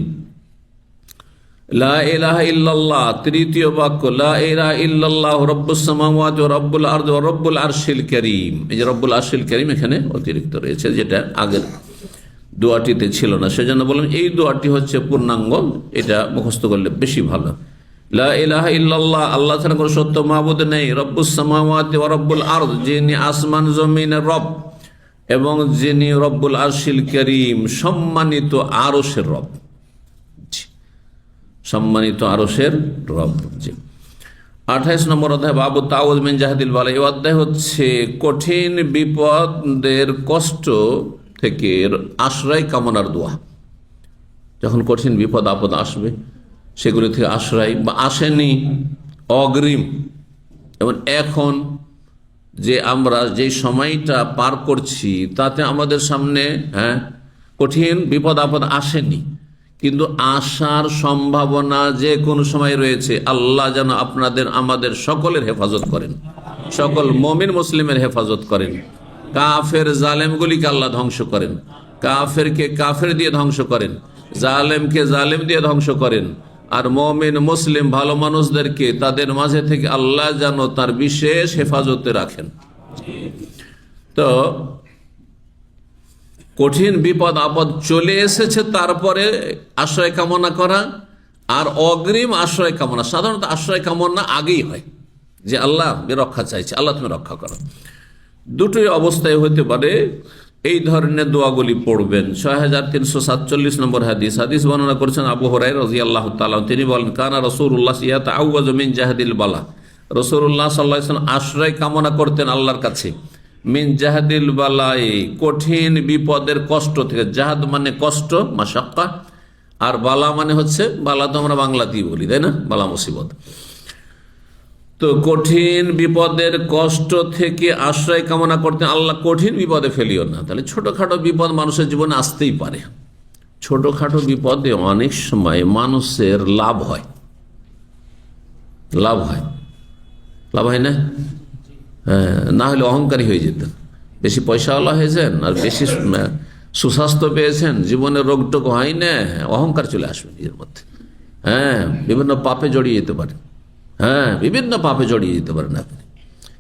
লা ইলাহা ইল্লাল্লাহ, তৃতীয় বাক্য, লা ইলাহা ইল্লাল্লাহু রব্বুস সামাওয়াতি ওয়া রব্বুল আরদি ওয়া রব্বুল আরশিল কারীম। এই যে রব্বুল আরশিল কারীম এখানে অতিরিক্ত রয়েছে, যেটা আগের দোয়াটিতে ছিল না। সেজন্য বললাম এই দোয়াটি হচ্ছে পূর্ণাঙ্গ, এটা মুখস্থ করলে বেশি ভালো। লা ইলাহা ইল্লাল্লাহ, আল্লাহ ছাড়া কোনো সত্য মাবুদ নেই, রব্বুস সামাওয়াতি ওয়া রব্বুল আরদ, যিনি আসমান জমিনের রব, এবং যিনি রব্বুল আরশিল কারীম, সম্মানিত আরশের রব, সম্মানিত আরশের রব। 28 নম্বর অধ্যায়, বাবু তাউজ মিন জাহদিল বালা। এই অধ্যায় হচ্ছে কঠিন বিপদের কষ্ট থেকে আশ্রয় কামনার দোয়া। যখন কঠিন বিপদ আপদ আসবে, সেগুলি থেকে আশ্রয়, বা আসেনি অগ্রিম, এবং এখন যে আমরা যে সময়টা পার করছি তাতে আমাদের সামনে কঠিন বিপদ আপদ আসেনি, কিন্তু আসার সম্ভাবনা যে কোনো সময় রয়েছে। আল্লাহ যেন আপনাদের আমাদের সকলের হেফাজত করেন, সকল মুমিন মুসলিমের হেফাজত করেন। কাফের জালেমগুলিকে আল্লাহ ধ্বংস করেন, কাফেরকে কাফের দিয়ে ধ্বংস করেন, জালেমকে জালেম দিয়ে ধ্বংস করেন, আর মুমিন মুসলিম ভালো মানুষদেরকে তাদের মাঝে থেকে আল্লাহ যেন তার বিশেষ হেফাজতে রাখেন। তো কঠিন বিপদ আপদ চলে এসেছে, তারপরে আশ্রয় কামনা করা আর অগ্রিম আশ্রয় কামনা। সাধারণত আশ্রয় কামনা আগেই হয়, যে আল্লাহ রক্ষা চাইছে, আল্লাহ তুমি রক্ষা করো। দুটোই অবস্থায় হতে পারে, এই ধরনের দোয়াগুলি পড়বেন। 6347 নম্বর হাদিস, হাদিস বর্ণনা করেছেন আবু হুরায়রা রাদিয়াল্লাহু তাআলা। তিনি বলেন, কানা রাসূলুল্লাহ ইয়াতাআওয়াযু মিন জাহদিল বালা, রাসূলুল্লাহ সাল্লাল্লাহু আলাইহি ওয়াসাল্লাম আশ্রয় কামনা করতেন আল্লাহর কাছে, মিন জাহদিল বালাই, কঠিন বিপদের কষ্ট থেকে। জাহাদ মানে কষ্ট, মাশাক্কা, আর বালা মানে হচ্ছে, বালা তো আমরা বাংলাতেই বলি, তাই না, বালা মুসিবত। তো কঠিন বিপদের কষ্ট থেকে আশ্রয় কামনা করতেন, আল্লাহ কঠিন বিপদে ফেলিও না। তাহলে ছোটখাটো বিপদ মানুষের জীবনে আসতেই পারে। ছোটখাটো বিপদে অনেক সময় মানুষের লাভ হয়, লাভ হয়, লাভ হয় না? হ্যাঁ, না হলে অহংকারী হয়ে যেতেন, বেশি পয়সাওয়ালা হয়েছেন আর বেশি সুস্বাস্থ্য পেয়েছেন, জীবনে রোগটোগ হয় না, অহংকার চলে আসবে নিজের মধ্যে। হ্যাঁ, বিভিন্ন পাপে জড়িয়ে যেতে পারে, হ্যাঁ, বিভিন্ন পাপে জড়িয়ে যেতে পারেন আপনি।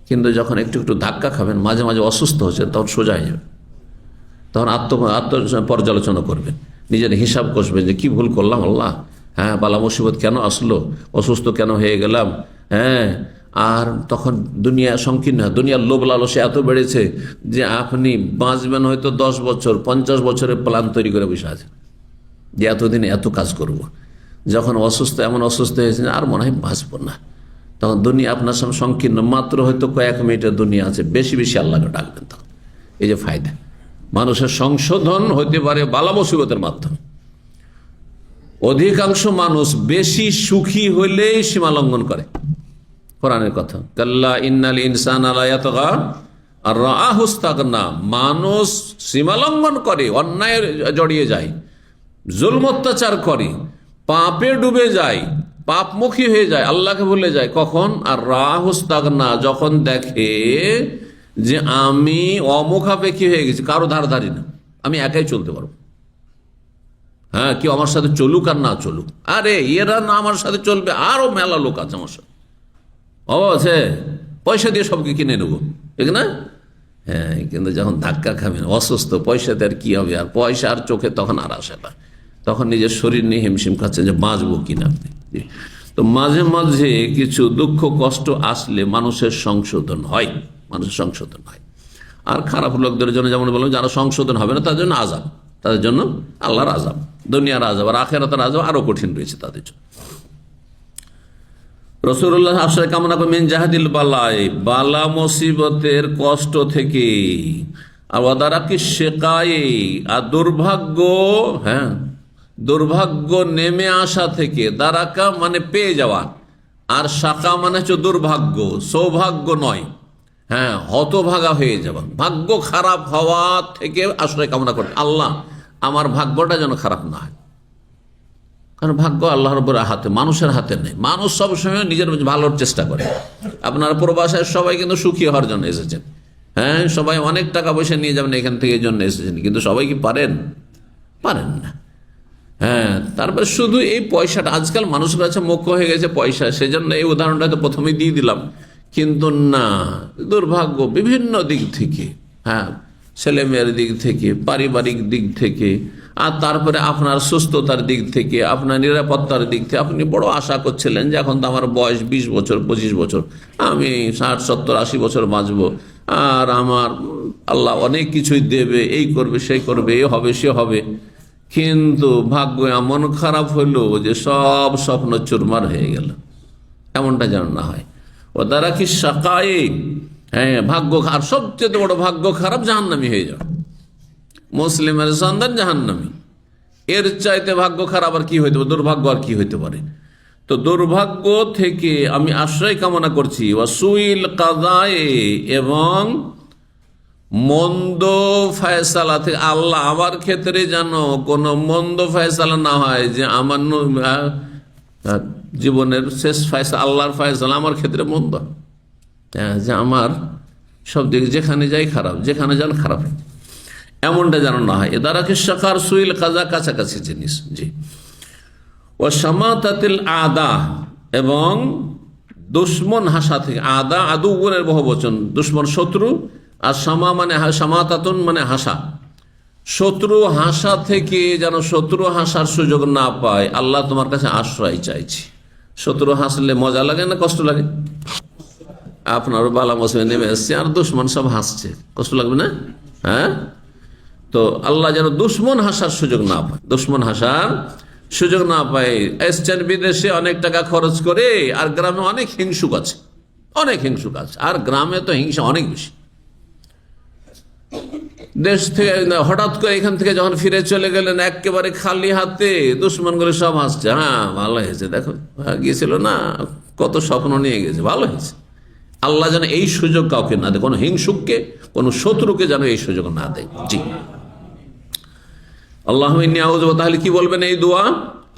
কিন্তু যখন একটু একটু ধাক্কা খাবেন, মাঝে মাঝে অসুস্থ হচ্ছেন, তখন সোজা হয়ে যাবে, তখন পর্যালোচনা করবেন, নিজের হিসাব কষবেন যে কি ভুল করলাম আল্লাহ, হ্যাঁ, বালা মুসিবত কেন আসলো, অসুস্থ কেন হয়ে গেলাম, হ্যাঁ। আর তখন দুনিয়া সংকীর্ণ, দুনিয়ার লোভ লালসে এত বেড়েছে যে আপনি বাঁচবেন হয়তো 10 বছর, 50 বছরের প্ল্যান তৈরি করে বসে আছেন যে এতদিনে এত কাজ করব। যখন অসুস্থ, এমন অসুস্থ হয়েছে আর মনে হয় বাঁচব না, তখন দুনিয়া আপনার সামনে সংকীর্ণ, মাত্র হয়তো কয়েক মিনিটের দুনিয়া আছে, বেশি বেশি আল্লাহকে ডাকবেন তখন। এই যে ফায়দা, মানুষের সংশোধন হতে পারে বালা মুসিবতের মাধ্যমে। অধিকাংশ মানুষ বেশি সুখী হইলেই সীমা লঙ্ঘন করে। কোরআনের কথা, কাল্লা ইন্নাল ইনসানা লা ইয়াতগা আর রাহুস্তাগনা, মানুষ সীমালঙ্ঘন করে, অন্যায় জড়িয়ে যায়, জুলম অত্যাচার করে, পাপে ডুবে যায়, পাপমুখী হয়ে যায়, আল্লাহকে ভুলে যায়। কখন? আর রাহুস্তাগনা, যখন দেখে যে আমি অমুখাপেক্ষী হয়ে গেছি, কারো ধারধারি না, আমি একাই চলতে পারবো। হ্যাঁ, কেউ আমার সাথে চলুক আর না চলুক, আরে এরা না আমার সাথে চলবে, আরো মেলা লোক আছে আমার সাথে, আছে পয়সা দিয়ে সবকে কিনে নেবো, ঠিক না? হ্যাঁ, কিন্তু যখন ধাক্কা খাবেন, অসুস্থ, পয়সাতে আর কি হবে, আর পয়সা আর চোখে তখন আর আসে না, তখন নিজের শরীর নিয়ে হিমশিম খাচ্ছে যে বাঁচবো কিনা। তো মাঝে মাঝে কিছু দুঃখ কষ্ট আসলে মানুষের সংশোধন হয়, মানুষের সংশোধন হয়। আর খারাপ লোকদের জন্য যেমন বললাম, যারা সংশোধন হবে না তাদের জন্য আযাব, তাদের জন্য আল্লাহর আযাব, দুনিয়ার আযাব আর আখিরাতের আযাব আরো কঠিন রয়েছে তাদের জন্য। রাসূলুল্লাহ আশ্রয় কামনা করে মিন জাহাদিল বালাই, বালা মুসিবতের কষ্ট থেকে, আর ওয়াদারাকি শিকায়ে, আর দুর্ভাগ্য, হ্যাঁ দুর্ভাগ্য নেমে আসা থেকে। দারাকা মানে পেয়ে যাওয়া, আর শাকা মানে হচ্ছে দুর্ভাগ্য, সৌভাগ্য নয়, হ্যাঁ হতভাগা হয়ে যাওয়া, ভাগ্য খারাপ হওয়া থেকে আশ্রয় কামনা করে। আল্লাহ আমার ভাগ্যটা যেন খারাপ না হয়, কারণ ভাগ্য আল্লাহর উপর হাতে, মানুষের হাতে নেই। মানুষ সবসময় নিজের ভালোর চেষ্টা করে। আপনার প্রবাসের সবাই কিন্তু সুখী হওয়ার জন্য এসেছেন, হ্যাঁ সবাই অনেক টাকা পয়সা নিয়ে যাবেন এখান থেকে, এই জন্য এসেছেন, কিন্তু সবাই কি পারেন? পারেন না। হ্যাঁ, তারপরে শুধু এই পয়সাটা, আজকাল মানুষের কাছে মুখ্য হয়ে গেছে পয়সা, সেজন্য এই উদাহরণটা তো প্রথমেই দিয়ে দিলাম। কিন্তু না, দুর্ভাগ্য বিভিন্ন দিক থেকে, হ্যাঁ ছেলে মেয়ের দিক থেকে, পারিবারিক দিক থেকে, আর তারপরে আপনার সুস্থতার দিক থেকে, আপনার নিরাপত্তার দিক থেকে। আপনি বড় আশা করছিলেন যে এখন তো আমার বয়স 20 বছর 25 বছর, আমি 60 70 80 বছর বাঁচব, আর আমার আল্লাহ অনেক কিছুই দেবে, এই করবে সেই করবে, এ হবে সে হবে। কিন্তু ভাগ্য এমন খারাপ হলো যে সব স্বপ্ন চুরমার হয়ে গেল। এমনটা যেন না হয়। ও দ্বারা কি শাকায়ে, হ্যাঁ ভাগ্য, আর সবচেয়ে বড় ভাগ্য খারাপ জাহান্নামী হয়ে যাও, মুসলিমের সন্তান জাহান্নামী। এর চাইতে ভাগ্য খারাপ আর কি হইতে পারে, দুর্ভাগ্য আর কি হইতে পারে? তো দুর্ভাগ্য থেকে আমি আশ্রয় কামনা করছি। ওয়াসুইল কাদায়ে, এবং মন্দ ফয়সালা থেকে। আল্লাহ আমার ক্ষেত্রে যেন কোনো মন্দ ফয়সালা না হয়, যে আমার জীবনের শেষ ফয়সালা, আল্লাহর ফয়সালা আমার ক্ষেত্রে মন্দ, যে আমার সব দিক যেখানে যাই খারাপ, যেখানে যান খারাপ, এমনটা যেন না হয়। এদারাকে শাকার সুইল কাজা, কাছাকাছি জিনিস। জি। ও সামাতাতিল আদা, এবং দুশ্মন হাসা থেকে। আদা আদু গুণের বহুবচন, দুশ্মন শত্রু, আর সামা মানে সামাতাতুন মানে হাসা, শত্রু হাসা থেকে যেন শত্রু হাসার সুযোগ না পায়। আল্লাহ তোমার কাছে আশ্রয় চাইছি। শত্রু হাসলে মজা লাগে না কষ্ট লাগে? আপনারও বালা মুসিবত নেমে এসছে আর দুশ্মন সব হাসছে, কষ্ট লাগবে না? হ্যাঁ, তো আল্লাহ যেন দুশ্মন হাসার সুযোগ না পায়, দুশ্মন হাসার সুযোগ না পায়। এসছেন বিদেশে অনেক টাকা খরচ করে, আর গ্রামে অনেক হিংসুক আছে, অনেক হিংসুক আছে, আর গ্রামে তো হিংসা অনেক বেশি। দেশ থেকে হঠাৎ করে এখান থেকে যখন ফিরে চলে গেলেন একেবারে খালি হাতে, দুশ্মনগুলো সব হাসছে, হ্যাঁ ভালো হয়েছে, দেখো গিয়েছিল না, কত স্বপ্ন নিয়ে গেছে, ভালো হয়েছে। আল্লাহ যেন এই সুযোগ কাউকে না দেয়, কোনো হিংসুককে, কোনো শত্রুকে যেন এই সুযোগ না দেয়। জি। আল্লাহুম্মা ইন্নী আউযু বিকা, তাহলে কি বলবেন এই দোয়া?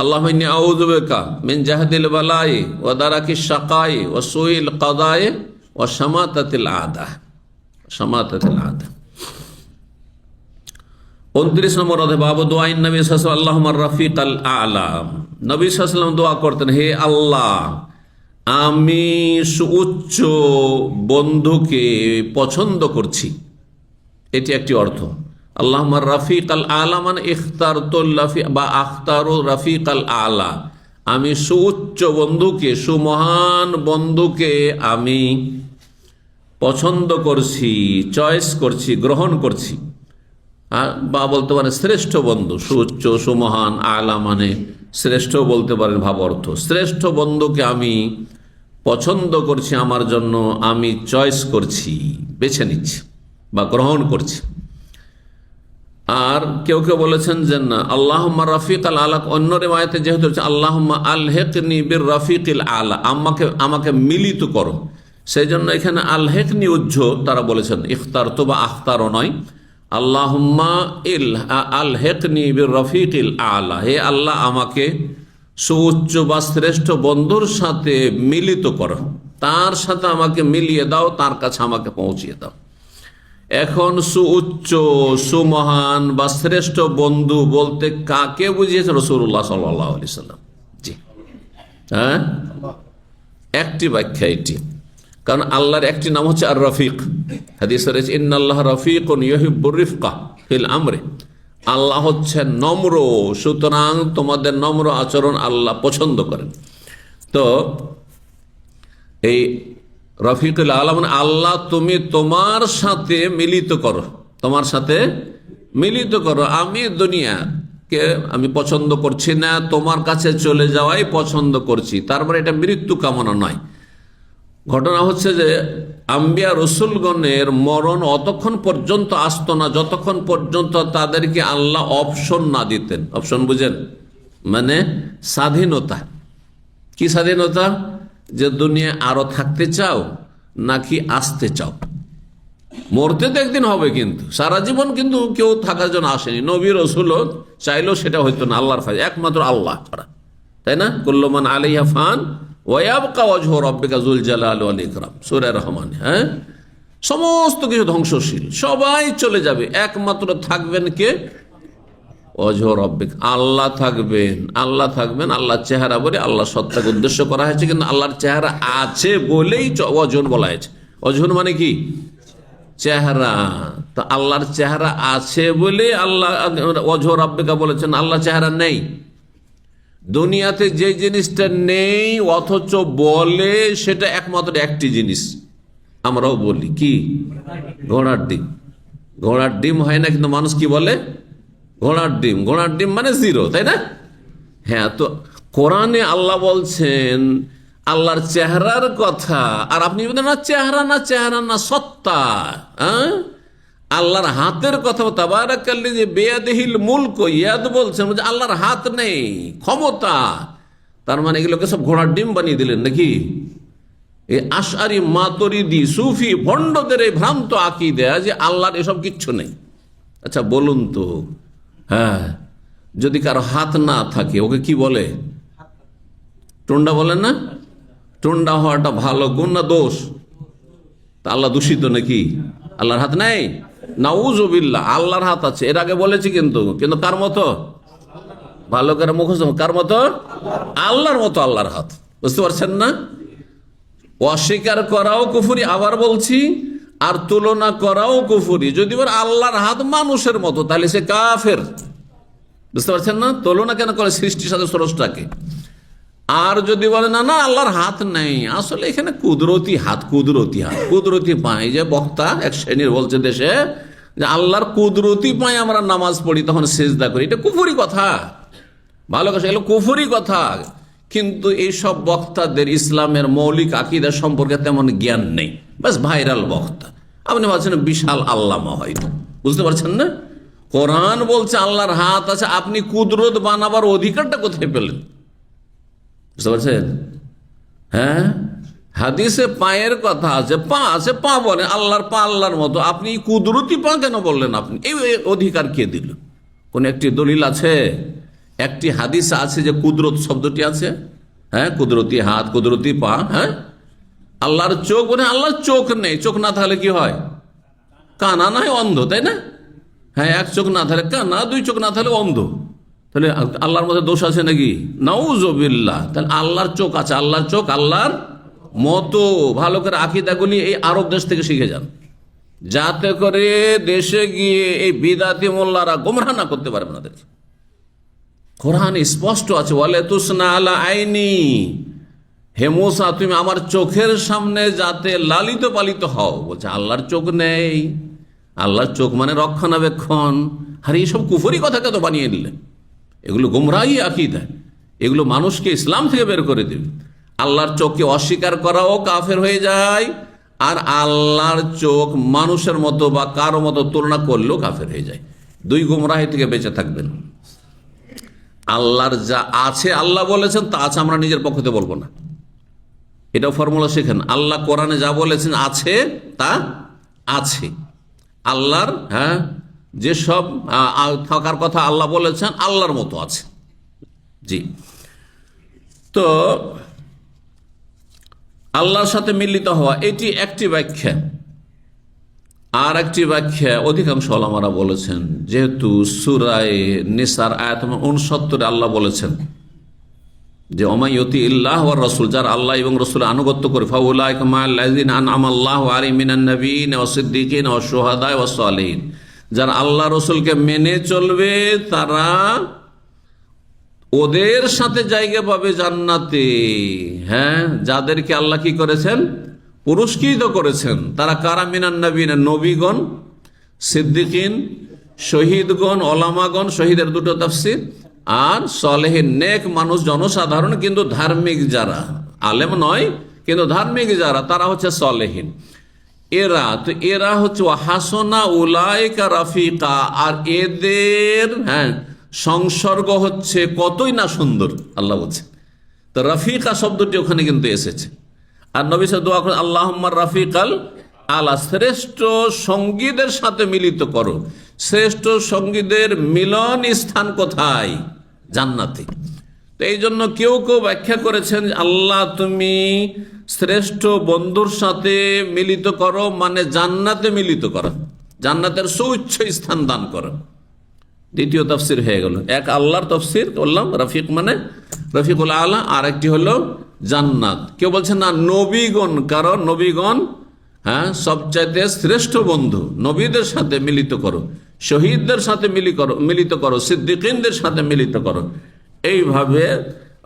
আল্লাহুম্মা ইন্নী আউযু বিকা মিন জাহদিল বালাই ওয়া দারাকিশ শাকায়ে ওয়া সুইল কাদায়ে ওয়া শামাতাতিল আদা, শামাতাতিল আদা। 29 নম্বর অধ্যায়, বাবু দোয়াইন নবী সাল্লাল্লাহু আলাইহি ওয়াসাল্লাম আল্লাহুম্মা রাফিকাল আ'লা। নবী সাল্লাল্লাহু আলাইহি ওয়াসাল্লাম দোয়া করতেন, হে আল্লাহ আমি সুউচ্চ বন্ধুকে পছন্দ করছি। এটি একটি অর্থ। আল্লাহুম্মা রাফিকাল আ'লা মানে ইখতারতুল বা আখতারু রাফিকাল আ'লা, আমি সুউচ্চ বন্ধুকে, সুমহান বন্ধুকে আমি পছন্দ করছি, চয়েস করছি, গ্রহণ করছি। বা বলতে পারেন শ্রেষ্ঠ বন্ধু, সুউচ্চ সুমহান, আলা মানে শ্রেষ্ঠ বলতে পারেন ভাব অর্থ। শ্রেষ্ঠ বন্ধুকে আমি পছন্দ করছি, আমার জন্য আমি চয়েস করছি, বেছে নিচ্ছি বা গ্রহণ করছি। আর কেউ কেউ বলেছেন যে না, আল্লাহুম্মা রাফিকাল আলা, অন্য রিওয়ায়াতে যেহেতু আল্লাহুম্মা আলহিকনি বির রাফিকিল আলা, আমাকে মিলিত করো, সেই জন্য এখানে আলহেকনি উজ্জ তারা বলেছেন, ইখতার তো বা আখতারও নয়। আল্লাহুম্মা আলহেকনি বির রফিকিল আলা, হে আল্লাহ আমাকে সুউচ্চ বা শ্রেষ্ঠ বন্ধুর সাথে মিলিত করো, তার সাথে আমাকে মিলিয়ে দাও, তার কাছে আমাকে পৌঁছিয়ে দাও। এখন সুউচ্চ, সুমহান বা শ্রেষ্ঠ বন্ধু বলতে কাকে বুঝিয়েছে রাসূলুল্লাহ সাল্লাল্লাহু আলাইহি সাল্লাম? জি হ্যাঁ, একটি ব্যাখ্যা এটি, কারণ আল্লাহর একটি নাম হচ্ছে আর রফিক। হাদিসে রয়েছে ইন্নাল্লাহ রফিকুন ইউহিব্বুর রিফকা ফিল আমরি, আল্লাহ হচ্ছেন নম্র, সুতরাং তোমাদের নম্র আচরণ আল্লাহ পছন্দ করেন। তো এই রফিকুল আলা মানে আল্লাহ তুমি তোমার সাথে মিলিত করো, তোমার সাথে মিলিত করো। আমি দুনিয়াকে আমি পছন্দ করছি না, তোমার কাছে চলে যাওয়াই পছন্দ করছি। তারপরে এটা মৃত্যু কামনা নয়। ঘটনা হচ্ছে যে আম্বিয়া রসুলগণের মরণ অতক্ষণ পর্যন্ত আসতো না যতক্ষণ পর্যন্ত তাদেরকে আল্লাহ অপশন না দিতেন। অপশন বুঝেন মানে স্বাধীনতা। কি স্বাধীনতা? যে দুনিয়া আরো থাকতে চাও নাকি আসতে চাও। মরতে তো একদিন হবে, কিন্তু সারা জীবন কিন্তু কেউ থাকার জন্য আসেনি। নবী রসুলও চাইলেও সেটা হইতো না, আল্লাহর ফায়দা, একমাত্র আল্লাহ ছাড়া, তাই না? কুল্লু মান আলাইহা ফান ওয়ায়াবকা ওয়াজহু রাব্বিকা যুল জালালি ওয়াল ইকরাম, সূরা রহমান। হ্যাঁ, সমস্ত কিছু ধ্বংসশীল, সবাই চলে যাবে, একমাত্র থাকবেন কে? ওয়াজহু রাব্বিক, আল্লাহ থাকবেন। আল্লাহ থাকবেন, আল্লাহর চেহারা বলে আল্লাহ সত্তাকে উদ্দেশ্য করা হয়েছে, কিন্তু আল্লাহর চেহারা আছে বলেই ওয়াজহুন বলা হয়েছে। ওয়াজহুন মানে কি? চেহারা। তো আল্লাহর চেহারা আছে বলে আল্লাহ ওয়াজহু রাব্বিকা বলেছেন। আল্লাহ চেহারা নেই। দুনিয়াতে যে জিনিসটা নেই অথচ বলে সেটা একমাত্র একটি জিনিস, আমরাও বলি কি? ঘোড়ার ডিম। ঘোড়ার ডিম হয় না, কিন্তু মানুষ কি বলে? ঘোড়ার ডিম। ঘোড়ার ডিম মানে জিরো, তাই না? হ্যাঁ, তো কোরআনে আল্লাহ বলছেন আল্লাহর চেহারার কথা, আর আপনি বলেন না চেহারা না, চেহারা না সত্তা। আল্লাহর হাতের কথা, তাবারাকাল্লাযী বিয়াদিহিল মুলক, ইয়াদ বলছেন যে আল্লাহর হাত নেই, ক্ষমতা। তার মানে এগুলোকে সব ঘোড়ার ডিম বানিয়ে দিলেন নাকি? এই আশআরি মাতুরিদি সুফি ভণ্ডদের এই ভ্রান্ত আকীদা যে আল্লাহর এসব কিচ্ছু নেই। আচ্ছা বলুন তো, হ্যাঁ, যদি কারো হাত না থাকে ওকে কি বলে? টুন্ডা বলেন না? টুন্ডা হওয়াটা ভালো গুণ না দোষ? তা আল্লাহ দূষিত নাকি? আল্লাহর হাত নেই? নাউযুবিল্লাহ, আল্লাহর হাত আছে, এর আগে বলেছি। কিন্তু কার মতো? ভালো করে মুখস্থ, কার মতো? আল্লাহর মতো আল্লাহর হাত। বুঝতে পারছেন না? অস্বীকার করাও কুফরি, আবার বলছি, আর তুলনা করাও কুফরি। যদি বলে আল্লাহর হাত মানুষের মতো, তাহলে সে কাফের। বুঝতে পারছেন না? তুলনা কেন করে সৃষ্টির সাথে স্রষ্টাকে? আর যদি বলে না না আল্লাহর হাত নেই, আসলে এখানে কুদরতি হাত, কুদরতি হাত, কুদরতি পায়। যে বক্তা এক শ্রেণীর বলছে দেশে যে আল্লাহর কুদরতি পায় আমরা নামাজ পড়ি, তখন সেজদা করি, এটা কুফরি কথা। ভালো কথা, এগুলো কুফরি কথা। কিন্তু এইসব বক্তাদের ইসলামের মৌলিক আকীদা সম্পর্কে তেমন জ্ঞান নেই, বাস ভাইরাল বক্তা। আপনি ভাবছেন বিশাল আল্লামা হয়তো, বুঝতে পারছেন না? কোরআন বলছে আল্লাহর হাত আছে, আপনি কুদরত বানাবার অধিকারটা কোথায় পেলেন? বুঝতে পারছেন? হ্যাঁ, হাদিসে পায়ের কথা আছে, পা আছে, পা বলে আল্লাহর পা আল্লাহর মতো, আপনি কুদরতি পা কেন বললেন? আপনি এই অধিকার কে দিল? কোন একটি দলিল আছে? একটি হাদিস আছে যে কুদরত শব্দটি আছে? হ্যাঁ, কুদরতি হাত, কুদরতি পা। হ্যাঁ, আল্লাহর চোখ বলে আল্লাহর চোখ নেই। চোখ না থাকলে কি হয়? কানা না হয় অন্ধ, তাই না? হ্যাঁ, এক চোখ না থাকলে কানা, দুই চোখ না থাকলে অন্ধ। তাহলে আল্লাহর মধ্যে দোষ আছে নাকি? নাউযুবিল্লাহ। তাহলে আল্লাহর চোখ আছে, আল্লাহর চোখ আল্লাহর মতো। ভালো করে আকীদাগুলি এই আরব দেশ থেকে শিখে যান, যাতে করে দেশে গিয়ে এই বিদাতি মোল্লারা গোমরাহ না করতে পারে আপনাদের। কোরআন স্পষ্ট আছে, ওয়ালা তুসনা আলা আইনি, হে মূসা তুমি আমার চোখের সামনে যাতে লালিত পালিত হও। বলছে আল্লাহর চোখ নেই। আল্লাহর চোখ মানে রক্ষণাবেক্ষণ। আর এইসব কুফরি কথাকে তো বানিয়ে নিলেন। এগুলো গুমরাহি আকীদা, এগুলো মানুষকে ইসলাম থেকে বের করে দেবে। আল্লাহর চোখকে অস্বীকার করাও কাফের হয়ে যায়, আর আল্লাহর চোখ মানুষের মতো বা কারো মতো তুলনা করলেও কাফের হয়ে যায়। দুই গুমরাহি থেকে বেঁচে থাকবেন। আল্লাহর যা আছে আল্লাহ বলেছেন তা আছে, আমরা নিজের পক্ষতে বলবো না। এটা ফর্মুলা শেখেন। আল্লাহ কোরআনে যা বলেছেন আছে তা আছে। আল্লাহর যেসব থাকার কথা আল্লাহ বলেছেন আল্লাহর মতো আছে। জি, তো আল্লাহর সাথে মিলিত হওয়া এটি একটি ব্যাখ্যা। আর একটি ব্যাখ্যা অধিকাংশ ওলামারা বলেছেন, যেহেতু সূরা নিসার আয়াত 69 আল্লাহ বলেছেন যে ওমাইয়ুতি ইল্লাহ ওয়ার রাসূল, যার আল্লাহ এবং রাসূলের আনুগত্য করে, ফাউলাইকা মাআল্লাযিনা আনআমাল্লাহু আলাইহিম মিনান নাবিয়্যিন ওয়াস সিদ্দীকিন ওয়াশ শুহাদা ওয়াস সালিহিন, যারা আল্লাহ রাসূলকে মেনে চলবে তারা ওদের সাথে জায়গা পাবে জান্নাতে। যাদেরকে আল্লাহ কি করেছেন? পুরস্কৃত করেছেন। তারা কারা? মিনান নবীন, নবীগণ, সিদ্দিকিন, শহীদগণ, ওলামাগণ, শহীদের দুটো তাফসীর, আর সালেহিন, নেক মানুষ, জনসাধারণ কিন্তু ধার্মিক যারা, আলেম নয় কিন্তু ধার্মিক যারা, তারা হচ্ছে সালেহিন। এরা হচ্ছে হাসনা উলাইকা রাফিকা, আর এদের সংসর্গ হচ্ছে কতই না সুন্দর আল্লাহ বলছে। তো রাফিকা শব্দটি ওখানে কিন্তু এসেছে। আর নবী সাল্লাল্লাহু আলাইহি ওয়াসাল্লাম দোয়া করেন আল্লাহুম্মা রাফিকাল আলা, শ্রেষ্ঠ সঙ্গীদের সাথে মিলিত করো। শ্রেষ্ঠ সঙ্গীদের মিলন স্থান কোথায়? জান্নাতে। তো এই জন্য কেউ কেউ ব্যাখ্যা করেছেন আল্লাহ তুমি শ্রেষ্ঠ বন্ধুর সাথে মিলিত করো, মানে জান্নাতে মিলিত করো, জান্নাতের সুউচ্চ স্থান দান করো। দ্বিতীয় তাফসির হয়ে গেল। এক আল্লাহর তাফসির বললাম রফিক মানে রফিকুল আলা, আর একটি হলো জান্নাত। কেউ বলছেন না নবীগণ, কারণ নবীগণ সবচাইতে শ্রেষ্ঠ বন্ধু, নবীদের সাথে মিলিত করো, শহীদদের সাথে মিলিত করো, সিদ্দিকিনদের সাথে মিলিত করো। এইভাবে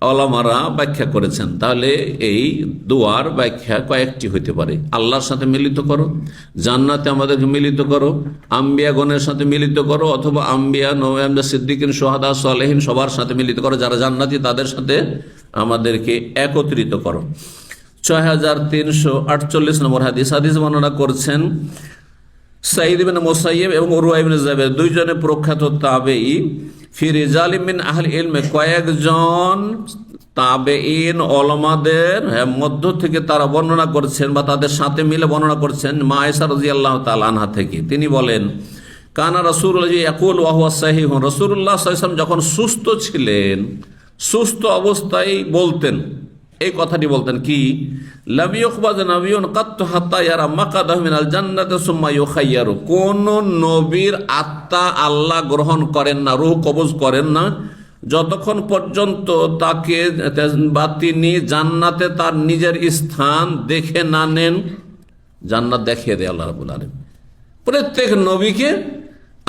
ওলামারা ব্যাখ্যা করেছেন। তাহলে এই দুয়ার ব্যাখ্যা কয়েকটি হইতে পারে। আল্লাহর সাথে মিলিত করো, জান্নাতে আমাদেরকে মিলিত করো, আম্বিয়াগণের সাথে মিলিত করো, অথবা আম্বিয়া, নবী, সিদ্দিকিন, শুহাদা, সালেহিন সবার সাথে মিলিত করো, যারা জান্নাতি তাদের সাথে আমাদেরকে একত্রিত করো। 6348 নম্বর হাদিস বর্ণনা করছেন সাঈদ ইবনে মুসাইয়্যিব এবং উরওয়া ইবনে যাবের, দুইজনে প্রখ্যাত তাবেঈ। ফি রিজালিম মিন আহলি ইলম, কয়েকজন তাবেঈন ওলামাদের মধ্য থেকে তারা বর্ণনা করছেন বা তাদের সাথে মিলে বর্ণনা করছেন মা আয়েশা রাদিয়াল্লাহু তাআলা আনহা থেকে। তিনি বলেন কানা রাসূলুল্লাহ ইয়াকুল ওয়া হুয়া সাহিহ, রাসূলুল্লাহ সাল্লাল্লাহু আলাইহি ওয়াসাল্লাম যখন সুস্থ ছিলেন, সুস্থ অবস্থায় বলতেন, এই কথাটি বলতেন কি, লাম ইউখবাজ নাবিয়্যুন কাত্তু হাত্তা ইয়ারা মাকাদাহু মিনাল জান্নাতি সুম্মা ইউখায়্যারু, কোন নবীর আত্মা আল্লাহ গ্রহণ করেন না, রূহ কবজ করেন না, যতক্ষণ পর্যন্ত তাকে বা তিনি জান্নাতে তার নিজের স্থান দেখে না নেন। জান্নাত দেখিয়ে দেয় আল্লাহ রাব্বুল আলামিন প্রত্যেক নবীকে।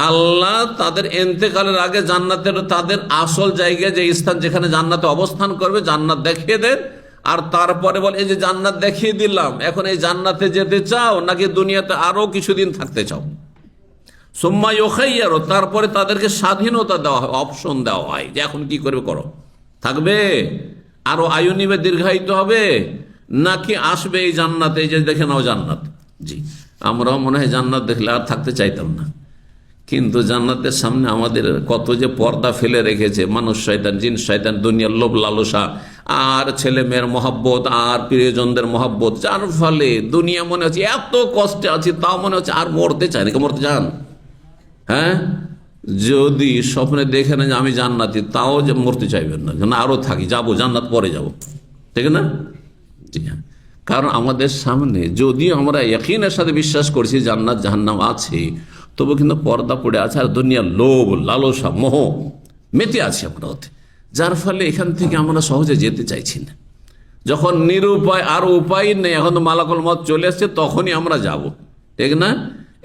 আল্লাহ তাদের ইন্তেকালের আগে জান্নাতের তাদের আসল জায়গায়, যে স্থান যেখানে জান্নাতে অবস্থান করবে, জান্নাত দেখিয়ে দেন। আর তারপরে বলে এই যে জান্নাত দেখিয়ে দিলাম, এখন এই জান্নাতে যেতে চাও নাকি দুনিয়াতে আরো কিছুদিন থাকতে চাও? সুম্মা ইউখায়্যারু, তারপরে তাদেরকে স্বাধীনতা দেওয়া হয়, অপশন দেওয়া হয় যে এখন কি করবে করো, থাকবে, আরো আয়ু নিবে, দীর্ঘায়িত হবে, নাকি আসবে এই জান্নাতে, এই যে দেখে নাও জান্নাত। জি, আমরাও মনে হয় জান্নাত দেখলে আর থাকতে চাইতাম না, কিন্তু জান্নাতের সামনে আমাদের কত যে পর্দা ফেলে রেখেছে মানুষ শয়তান, জিন শয়তান, দুনিয়ার লোভ লালসা, আর ছেলে মেয়ের মহব্বত, আর প্রিয়জনদের মহব্বত, যার ফলে দুনিয়া মনে হচ্ছে এত কষ্টে আছি, তাও মনে হচ্ছে আর মরতে চাই নাকি, মরতে চান? যদি স্বপ্নে দেখে না যে আমি জান্নাতি, তাও যে মরতে চাইবেন না, আরো থাকি, যাবো জান্নাত পরে যাব, ঠিক না? জি হ্যাঁ, কারণ আমাদের সামনে যদিও আমরা ইয়াকিনের সাথে বিশ্বাস করছি জান্নাত জাহান্নাম আছে, তবু কিন্তু পর্দা পড়ে আছে, আর দুনিয়ার লোভ লালসা মোহ মেতে আছে আমরা ওতে, যার ফলে এখান থেকে আমরা সহজে যেতে চাইছি না। যখন নিরুপায়, আর উপায় নেই, এখন তো মালাকুল মউত চলে আসছে, তখনই আমরা যাব, ঠিক না?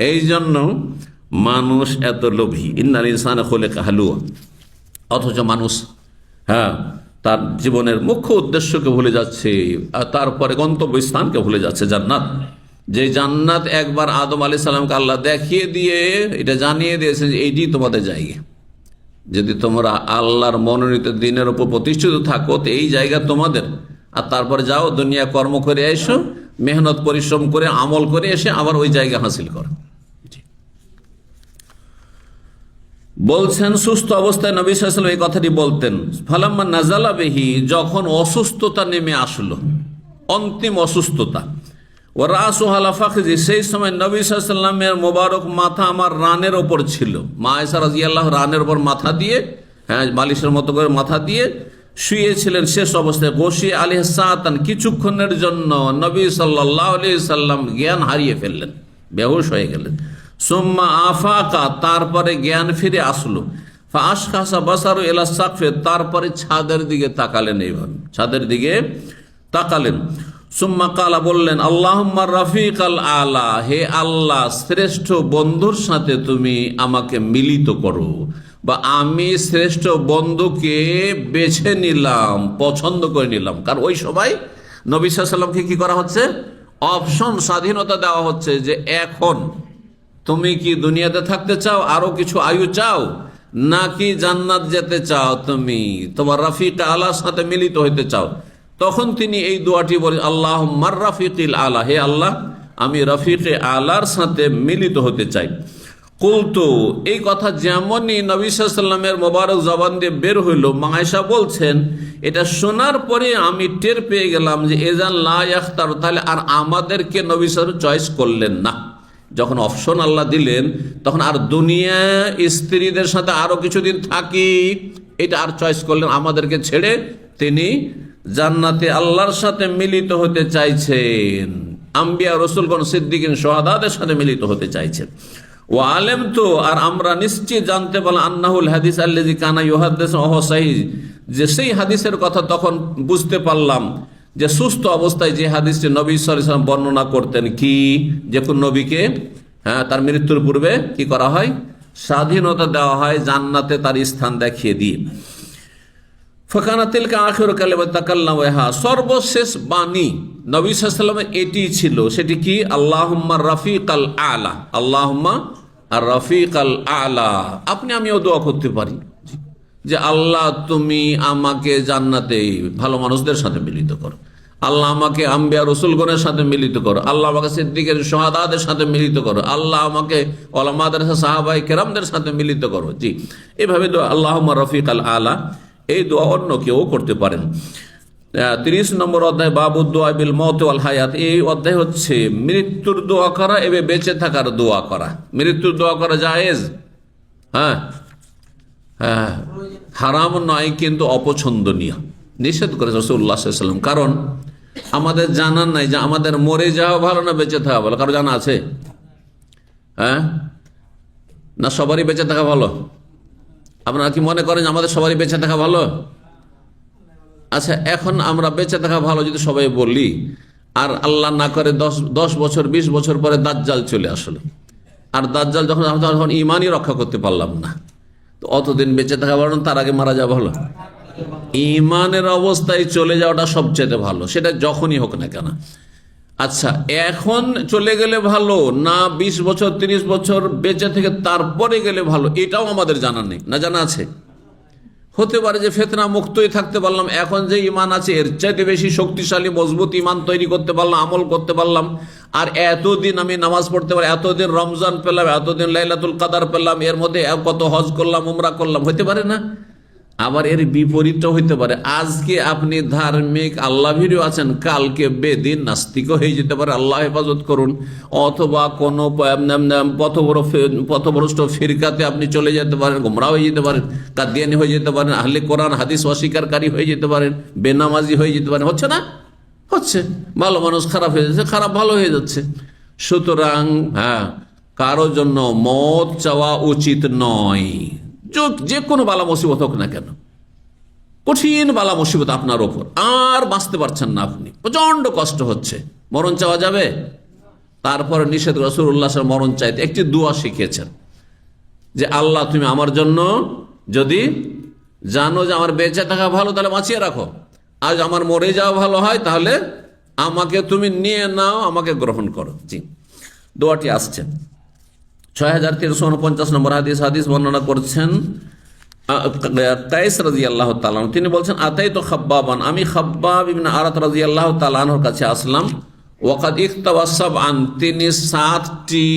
এই জন্য মানুষ এত লোভী। ইন্নাল ইনসানা খুলিকা হালুয়া, অথচ মানুষ তার জীবনের মুখ্য উদ্দেশ্যকে ভুলে যাচ্ছে, আর তারপরে গন্তব্যস্থানকে ভুলে যাচ্ছে, জান্নাত। যে জান্নাত একবার আদম আলাইহিস সালামকে আল্লাহ দেখিয়ে দিয়ে এটা জানিয়ে দিয়েছেন যে এইটি তোমাদের জায়গা, যদি তোমরা আল্লাহর মনোনীত দিনের উপর প্রতিষ্ঠিত থাকো তো এই জায়গা তোমাদের। আর তারপরে যাও দুনিয়া কর্ম করে এসো, মেহনত পরিশ্রম করে আমল করে এসে আবার ওই জায়গা হাসিল করো। বলছেন সুস্থ অবস্থায় নবী সাল্লাল্লাহু আলাইহি ওয়াসাল্লাম এই কথাটি বলতেন। ফালাম্মা নাযালা বিহি, যখন অসুস্থতা নেমে আসলো, অন্তিম অসুস্থতা। ও রাসু আলা ফাখজি, সেই সময় নবী সাল্লাল্লাহু আলাইহি ওয়াসাল্লামের মোবারক মাথা আমার রানের ওপর ছিল। মা আয়েশা রাদিয়াল্লাহু রানের ওপর মাথা দিয়ে, হ্যাঁ, বালিশের মতো করে মাথা দিয়ে শুয়েছিলেন শেষ অবস্থায়। বসি আলাইহি সাতান, কিছুক্ষণের জন্য নবী সাল্লাল্লাহু আলাইহি সাল্লাম জ্ঞান হারিয়ে ফেললেন, বেহুশ হয়ে গেলেন। সুম্মা আফাকা, তারপরে জ্ঞান ফিরে আসলো। ফাআশখাসা বাসারু ইলা সাকফে, তারপরে ছাদের দিকে তাকালেন, এইভাবে ছাদের দিকে তাকালেন। সুম্মা কালা, বললেন আল্লাহুম্মা রাফিকাল আলা, হে আল্লাহ শ্রেষ্ঠ বন্ধুর সাথে তুমি আমাকে মিলিত করো, বা আমি শ্রেষ্ঠ বন্ধুকে বেছে নিলাম, পছন্দ করে নিলাম। কারণ ওই সময় নবী সাল্লাল্লাহু আলাইহি ওয়াসাল্লামকে কি করা হচ্ছে? অপশন, স্বাধীনতা দেওয়া হচ্ছে যে এখন তুমি কি দুনিয়াতে থাকতে চাও, আরো কিছু আয়ু চাও, নাকি জান্নাত যেতে চাও, তুমি তোমার রাফিক আলার সাথে মিলিত হইতে চাও। তখন তিনি এই দোয়াটি বলেন, আল্লাহুম্মা রাফিকিল আলা, হে আল্লাহ আমি রাফিকে আলার সাথে মিলিত হতে চাই। কুলতু, এই কথা যেমনই নবী সাল্লাল্লাহু আলাইহি ওয়াসাল্লামের মোবারক জবান দিয়ে বের হইল, মা আয়েশা বলছেন এটা শোনার পরে আমি টের পেয়ে গেলাম যে এজান লা ইয়াখতার, তাহলে আর আমাদেরকে নবী সাল্লাল্লাহু আলাইহি ওয়াসাল্লাম চয়েস করলেন না। যখন অপশন আল্লাহ দিলেন, তখন আর দুনিয়া স্ত্রীদের সাথে আরো কিছুদিন থাকি এটা আর চয়েস করলেন, আমাদেরকে ছেড়ে তিনি জান্নাতে আল্লাহর সাথে মিলিত হতে চাইছেন, আম্বিয়া রসুলগণ সিদ্দিকিন শুহাদাদের সাথে মিলিত হতে চাইছেন। ও আলেম তো, আর আমরা নিশ্চয় জানতে পারলাম, আন্নাহুল হাদিস আল্লাযী কানা ইউহাদ্দিসু ওয়া হুয়া সাহিহ, যে সেই হাদিসের কথা তখন বুঝতে পারলাম যে সুস্থ অবস্থায় যে হাদিসটি নবী সাল্লাল্লাহু আলাইহি ওয়াসাল্লাম বর্ণনা করতেন, কি যে কোন নবীকে, হ্যাঁ, তার মৃত্যুর পূর্বে কি করা হয়? স্বাধীনতা দেওয়া হয়, জান্নাতে তার স্থান দেখিয়ে দিয়ে। ফাকানা তিলকা আখিরু কালিমা তাকাল্লামা বিহা, সর্বশেষ বাণী নবী সাল্লাল্লাহু আলাইহি ওয়াসাল্লামের এটি ছিল। সেটি কি? আল্লাহুম্মা রাফিকাল আলা, আল্লাহুম্মা আর রাফিকাল আলা। আপনি আমিও দোয়া করতে পারি যে আল্লাহ তুমি আমাকে জান্নাতে ভালো মানুষদের সাথে মিলিত করো, আল্লাহ আমাকে আম্বিয়া রসুলগণের সাথে মিলিত করো, আল্লাহ আমাকে সিদ্দিকের শুহাদাদের সাথে মিলিত করো, আল্লাহ আমাকে উলামাদের সাহাবায়ে কেরামদের সাথে মিলিত করো। জি, এভাবে দোয়া আল্লাহুম্মা রাফিকাল আলা, এই দোয়া অন্য কেউ করতে পারেন। 30 নম্বর অধ্যায় বাবুদ দোয়া বিল মওত ওয়াল হায়াত, এই অধ্যায় হচ্ছে মৃত্যুর দোয়া করা এবং বেঁচে থাকার দোয়া করা। মৃত্যুর দোয়া করা জায়েজ, হ্যাঁ হ্যাঁ, হারাম নয়, কিন্তু অপছন্দনীয়, নিষেধ করেছে রাসূলুল্লাহ সাল্লাল্লাহু আলাইহি ওয়াসাল্লাম। কারণ আমাদের জানার নাই যে আমাদের মরে যাওয়া ভালো না বেঁচে থাকা ভালো, কারো জানা আছে? হ্যাঁ, না সবারই বেঁচে থাকা ভালো? আপনারা কি মনে করেন আমাদের সবারই বেঁচে থাকা ভালো? আচ্ছা, এখন আমরা বেঁচে থাকা ভালো যদি সবাই বলি, আর আল্লাহ না করে 10 বছর 20 বছর পরে দাজ্জাল চলে আসলো, আর দাজ্জাল যখন ইমানই রক্ষা করতে পারলাম না, তো অতদিন বেঁচে থাকা ভালো, তার আগে মারা যাওয়া ভালো? ইমানের অবস্থায় চলে যাওয়াটা সবচেয়ে ভালো, সেটা যখনই হোক না কেন। আচ্ছা, এখন চলে গেলে ভালো না 20 বছর 30 বছর বেঁচে থেকে তারপরে গেলে ভালো, এটাও আমাদের জানা নেই, না জানা আছে? হতে পারে যে ফিতনা মুক্তই থাকতে পারলাম, এখন যে ইমান আছে এর চাইতে বেশি শক্তিশালী মজবুত ইমান তৈরি করতে পারলাম, আমল করতে পারলাম, আর এতদিন আমি নামাজ পড়তে পারি, এতদিন রমজান পেলাম, এতদিন লাইলাতুল কাদার পেলাম, এর মধ্যে কত হজ করলাম, উমরা করলাম, হতে পারে না? আবার এর বিপরীতটা হইতে পারে, আজকে আপনি ধার্মিক আল্লাহ ভীরু আছেন, কালকে বেদিন নাস্তিকও হয়ে যেতে পারে, আল্লাহ হেফাজত করুন। অথবা কোনো পথভ্রষ্ট ফিরকাতে আপনি চলে যেতে পারেন, গোমরাহ হয়ে যেতে পারেন, কাদিয়ানি হয়ে যেতে পারেন, আহলে কোরআন হাদিস অস্বীকারী হয়ে যেতে পারেন, বেনামাজি হয়ে যেতে পারেন। হচ্ছে না? হচ্ছে। ভালো মানুষ খারাপ হয়ে যাচ্ছে, খারাপ ভালো হয়ে যাচ্ছে। সুতরাং হ্যাঁ, কারোর জন্য মত চাওয়া উচিত নয়, যে কোনো বালা মুসিবত হোক না কেন, কঠিন বালা মুসিবত আপনার ওপর, আর বাঁচতে পারছেন না, আপনি প্রচন্ড কষ্ট হচ্ছে, মরণ চাওয়া যাবে? তারপরে নিষেধ, রাসূলুল্লাহ সাল্লাল্লাহু আলাইহি ওয়াসাল্লাম মরণ চাইতে একটি দোয়া শিখিয়েছেন যে আল্লাহ তুমি আমার জন্য যদি জানো যে আমার বেঁচে থাকা ভালো, তাহলে বাঁচিয়ে রাখো, আজ আমার মরে যাওয়া ভালো হয়, তাহলে আমাকে তুমি নিয়ে নাও, আমাকে গ্রহণ করো। জি, দোয়াটি আসছে 6349 নম্বর হাদিস বর্ণনা করছেন কায়েস রাদিয়াল্লাহু তাআলা, তিনি বলছেন আতাইতু খাব্বাবান, আমি খাব্বাব ইবনে আরাত রাদিয়াল্লাহু তাআলা আনহুর কাছে আসলাম। ওয়াকাদ ইখতাওয়া সাবআন, তিনি 7টি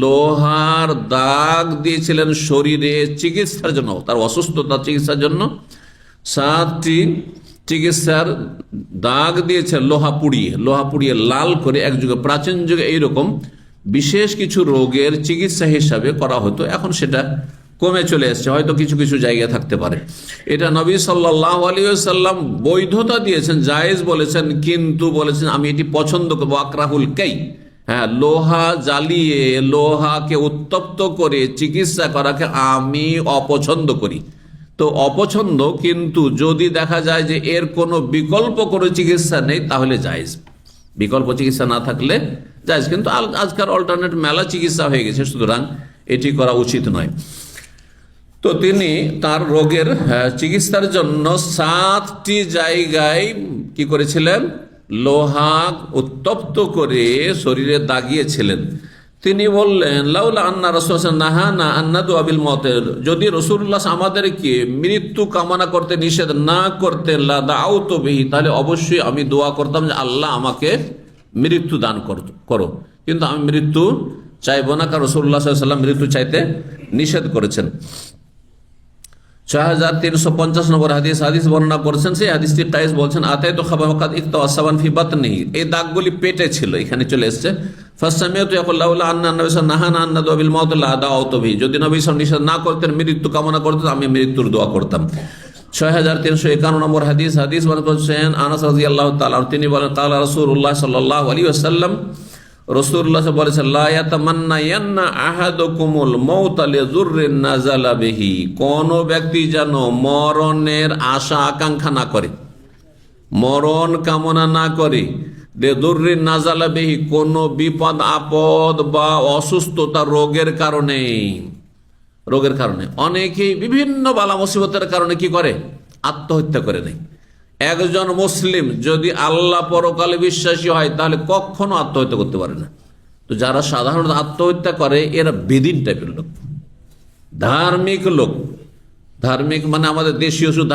লোহার দাগ দিয়েছিলেন শরীরে চিকিৎসার জন্য, তার অসুস্থতা চিকিৎসার জন্য 7টি চিকিৎসার দাগ দিয়েছে লোহা পুড়িয়ে লাল করে। এক যুগে, প্রাচীন যুগে এইরকম বিশেষ কিছু রোগের চিকিৎসা হিসাবে করা হতো, এখন সেটা কমে চলে এসছে, হয়তো কিছু কিছু জায়গায় থাকতে পারে। এটা নবী সাল্লাল্লাহু আলাইহি ওয়াসাল্লাম বৈধতা দিয়েছেন, জায়েজ বলেছেন, কিন্তু বলেছেন আমি এটি পছন্দ করবো। আকরাহুল কাই, হ্যাঁ, লোহা জ্বালিয়ে লোহাকে উত্তপ্ত করে চিকিৎসা করাকে আমি অপছন্দ করি। তো অপছন্দ, কিন্তু যদি দেখা যায় যে এর কোনো বিকল্প কোনো চিকিৎসা নেই তাহলে জায়েজ। বিকল্প চিকিৎসা না থাকলে জায়েজ, কিন্তু আজকাল অল্টারনেট মেলা চিকিৎসা হয়ে গেছে, সুতরাং এটি করা উচিত নয়। তো তিনি তার রোগের চিকিৎসার জন্য 7টি জায়গায় কি করেছিলেন, লোহা উত্তপ্ত করে শরীরে দাগিয়েছিলেন। তিনি বললেন লাউলা আন্না রাসূলুল্লাহ নাহানা আন নাদুআ বিল মউতের, যদি রাসূলুল্লাহ আমাদেরকে মৃত্যু কামনা করতে নিষেধ না করতেন লা দাউতু বিহি, তাহলে অবশ্যই আমি দোয়া করতাম যে আল্লাহ আমাকে মৃত্যু দান করো, কিন্তু আমি মৃত্যু চাইবো না, কারণ রাসূলুল্লাহ সাল্লাল্লাহু আলাইহি ওয়াসাল্লাম মৃত্যু চাইতে নিষেধ করেছেন। 6350 নম্বর হাদিস বর্ণনা করেছেন। সেই হাদিসটি কায়েস বলছেন আতাইতু খাবাকাত ইকতাসাবান ফি বাতনিহি, এই দাগগুলি পেটে ছিল, এখানে চলে এসেছে। ফাসামিয়াতু ইয়াকুল লাউলা আন্না নবী সাল্লাল্লাহু নাহানা আন নাদুআ বিল মাউত লা দাউতু বিহি, যদি নবী সাল্লাল্লাহু নিষেধ না করতেন, মৃত্যু কামনা করতেন, আমি মৃত্যুর দোয়া করতাম। 6351 নম্বর হাদিস বর্ণনা করেছেন আনাস রাদিয়াল্লাহু তাআলা, তিনি বলেন ক্বালা রাসূলুল্লাহ সাল্লাল্লাহু আলাইহি ওয়াসাল্লাম, রাসূলুল্লাহ বলেছেন লা ইয়াতামান্নায়ান্না আহাদুকুমুল মাউত লিযুররিন নাযালা বিহি, কোন ব্যক্তি যেন মরণের আশা আকাঙ্ক্ষা না করে, মরণ কামনা না করে, লিযুররিন নাযালা বিহি, কোন বিপদ আপদ বা অসুস্থতা রোগের কারণে অনেকেই বিভিন্ন বালা মুসিবতের কারণে কি করে, আত্মহত্যা করে নেয়। একজন মুসলিম যদি আল্লাহ পরকালে বিশ্বাসী হয় তাহলে কখনো আত্মহত্যা করতে পারে না। তো যারা সাধারণত আত্মহত্যা করে এরা বেদিন টাইপের লোক, ধার্মিক লোক। ধার্মিক মানে আমাদের দেশীয় শুধু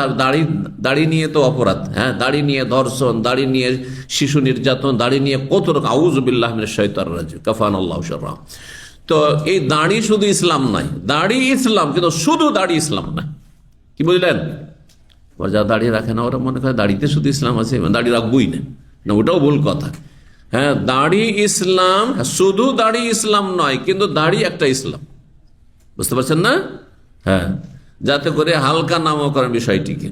দাড়ি নিয়ে তো অপরাধ, হ্যাঁ, দাড়ি নিয়ে ধর্ষণ, দাড়ি নিয়ে শিশু নির্যাতন, দাড়ি নিয়ে কত রকম, আউযু বিল্লাহি মিনাশ শাইতানির রাজিম, কাফানাল্লাহু শাররা। তো এই দাড়ি শুধু ইসলাম নয়, দাড়ি ইসলাম, কিন্তু শুধু দাড়ি ইসলাম না। কি বুঝলেন? যা দাঁড়িয়ে রাখে না ওরা মনে করে দাড়িতে শুধু ইসলাম আছে, দাড়ি রাখবই না, ওটাও ভুল কথা। হ্যাঁ, দাড়ি ইসলাম, শুধু দাড়ি ইসলাম নয়, কিন্তু দাড়ি একটা ইসলাম, বুঝতে পারছেন না? হ্যাঁ, যাতে করে হালকা নামও করেন বিষয়টিকে।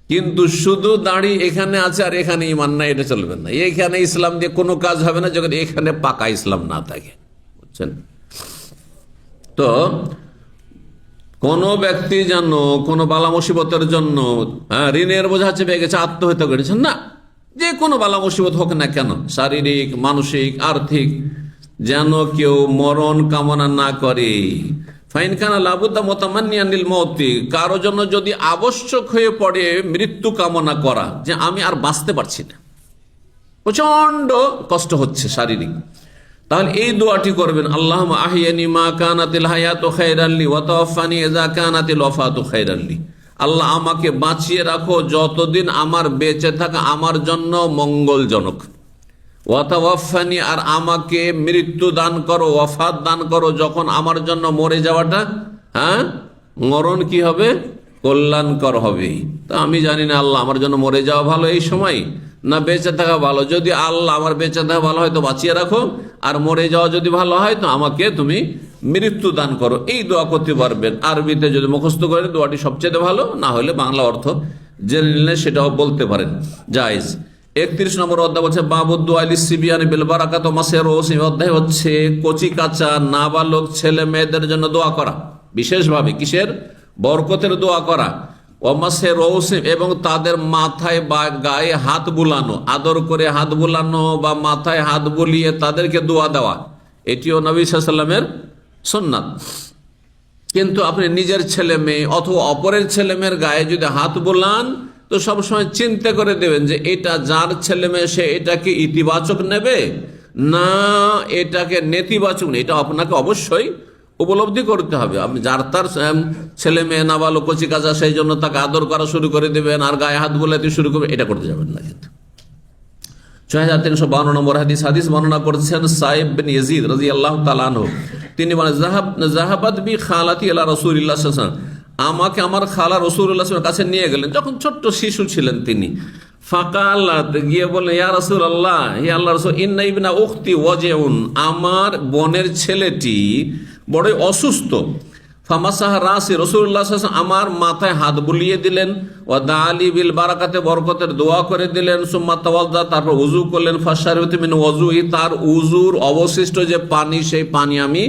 কিন্তু শুধু দাড়ি এখানে আছে আর এখানে ইমান নাই, এটা চলবে না। এখানে ইসলাম দিয়ে কোনো কাজ হবে না যখন এখানে পাকা ইসলাম না থাকে, বুঝছেন? তো কোন ব্যক্তি যেন কোন বালা মুসিবতের জন্য ঋণের বোঝা চেপে গেছে, আত্মহত্যা করেছেন না, যে কোনো বালা মুসিবত হোক না কেন, শারীরিক, মানসিক, আর্থিক, যেন কেউ মরণ কামনা না করে। ফাইন কানা লাবুদ্দা মুতামান্নিয়ান লিল মউতি, কারো জন্য যদি আবশ্যক হয়ে পড়ে মৃত্যু কামনা করা, যে আমি আর বাঁচতে পারছি না, প্রচন্ড কষ্ট হচ্ছে শারীরিক, তাহলে এই দোয়াটি করবেন, আল্লাহুম্মা আহিয়ানি মা কানাতিল হায়াতু খায়রান লি ওয়া তাওয়াফানি ইযা কানাতিল ওয়াফাতু খায়রান লি, আল্লাহ আমাকে বাঁচিয়ে রাখো যতদিন আমার বেঁচে থাকা আমার জন্য মঙ্গলজনক, ওয়া তাওয়াফানি, আর আমাকে মৃত্যু দান করো, ওয়াফাত দান করো যখন আমার জন্য মরে যাওয়াটা, হ্যাঁ, মরণ কি হবে, কল্যাণকর হবে। তা আমি জানি না আল্লাহ আমার জন্য মরে যাওয়া ভালো এই সময় না বেঁচে থাকা ভালো। যদি আল্লাহ আমার বেঁচে থাকা ভালো হয় তো বাঁচিয়ে রাখো, আর মরে যাওয়া যদি ভালো হয় তো আমাকে তুমি মৃত্যু দান করো। এই দোয়া করতে পারবেন। আরবিতে যদি মুখস্থ করেন দোয়াটি সবচেয়ে ভালো, না হলে বাংলা অর্থ জেনে নিলে সেটাও বলতে পারেন, জায়েজ। 31 নম্বর অধ্যায় বলছে বাবুদ্দু আলী সিবিয়ানি বিল বারাকাত মাসের অধ্যায় হচ্ছে কচি কাঁচা নাবালক ছেলে মেয়েদের জন্য দোয়া করা, বিশেষভাবে কিসের, বরকতের দোয়া করা। ওমাসের রৌসিম, এবং তাদের মাথায় বা গায়ে হাত বুলানো, আদর করে হাত বুলানো বা মাথায় হাত বুলিয়ে তাদেরকে দোয়া দেওয়া, এটিও নবী সাল্লাল্লাহু আলাইহি ওয়াসাল্লামের সুন্নাত। কিন্তু আপনি নিজের ছেলে মেয়ে অথবা অপরের ছেলে মেয়ের গায়ে যদি হাত বুলান তো সবসময় চিন্তা করে দেবেন যে এটা যার ছেলে মেয়ে সে এটাকে ইতিবাচক নেবে না এটাকে নেতিবাচক নেই, এটা আপনাকে অবশ্যই উপলব্ধি করতে হবে। আপনি যার তার ছেলে মেয়ে নাবালক কচি কাঁচা সেই জন্য তাকে আদর করা শুরু করে দেবেন আর গায়ে হাত বোলাতে শুরু করবেন, এটা করতে যাবেন না। কিন্তু 6352 নম্বর হাদিস বর্ণনা করেছেন সাইব বিন ইয়াজিদ রাদিয়াল্লাহু তাআলা আনহু, তিনি বলেন জাহাবাত বি খালাতি ইলা রাসূলিল্লাহ সাল্লাল্লাহু আলাইহি ওয়াসাল্লাম, আমাকে আমার খালা রাসূলুল্লাহ সাল্লাল্লাহু আলাইহি ওয়াসাল্লামের কাছে নিয়ে গেলেন, যখন ছোট্ট শিশু ছিলেন তিনি। ফাকালাত, গিয়ে বললেন, ইয়া রাসূলুল্লাহ, হে আল্লাহর রাসূল, ইন্না ইবনা উখতি ওয়াজিউন, আমার বোনের ছেলেটি বড়ই অসুস্থ। ফামাসাহা রাসি, রাসূলুল্লাহ সাল্লাল্লাহু আলাইহি ওয়াসাল্লাম আমার মাথায় হাত বুলিয়ে দিলেন। ওয়া দাআলি বিল বারাকাতে, বরকতের দোয়া করে দিলেন। সুম্মা তাওয়াদ্দা, তারপর ওযু করলেন। ফাশারিবতু মিন ওযুই, তার উযুর অবশিষ্ট যে পানি, সেই পানি আমি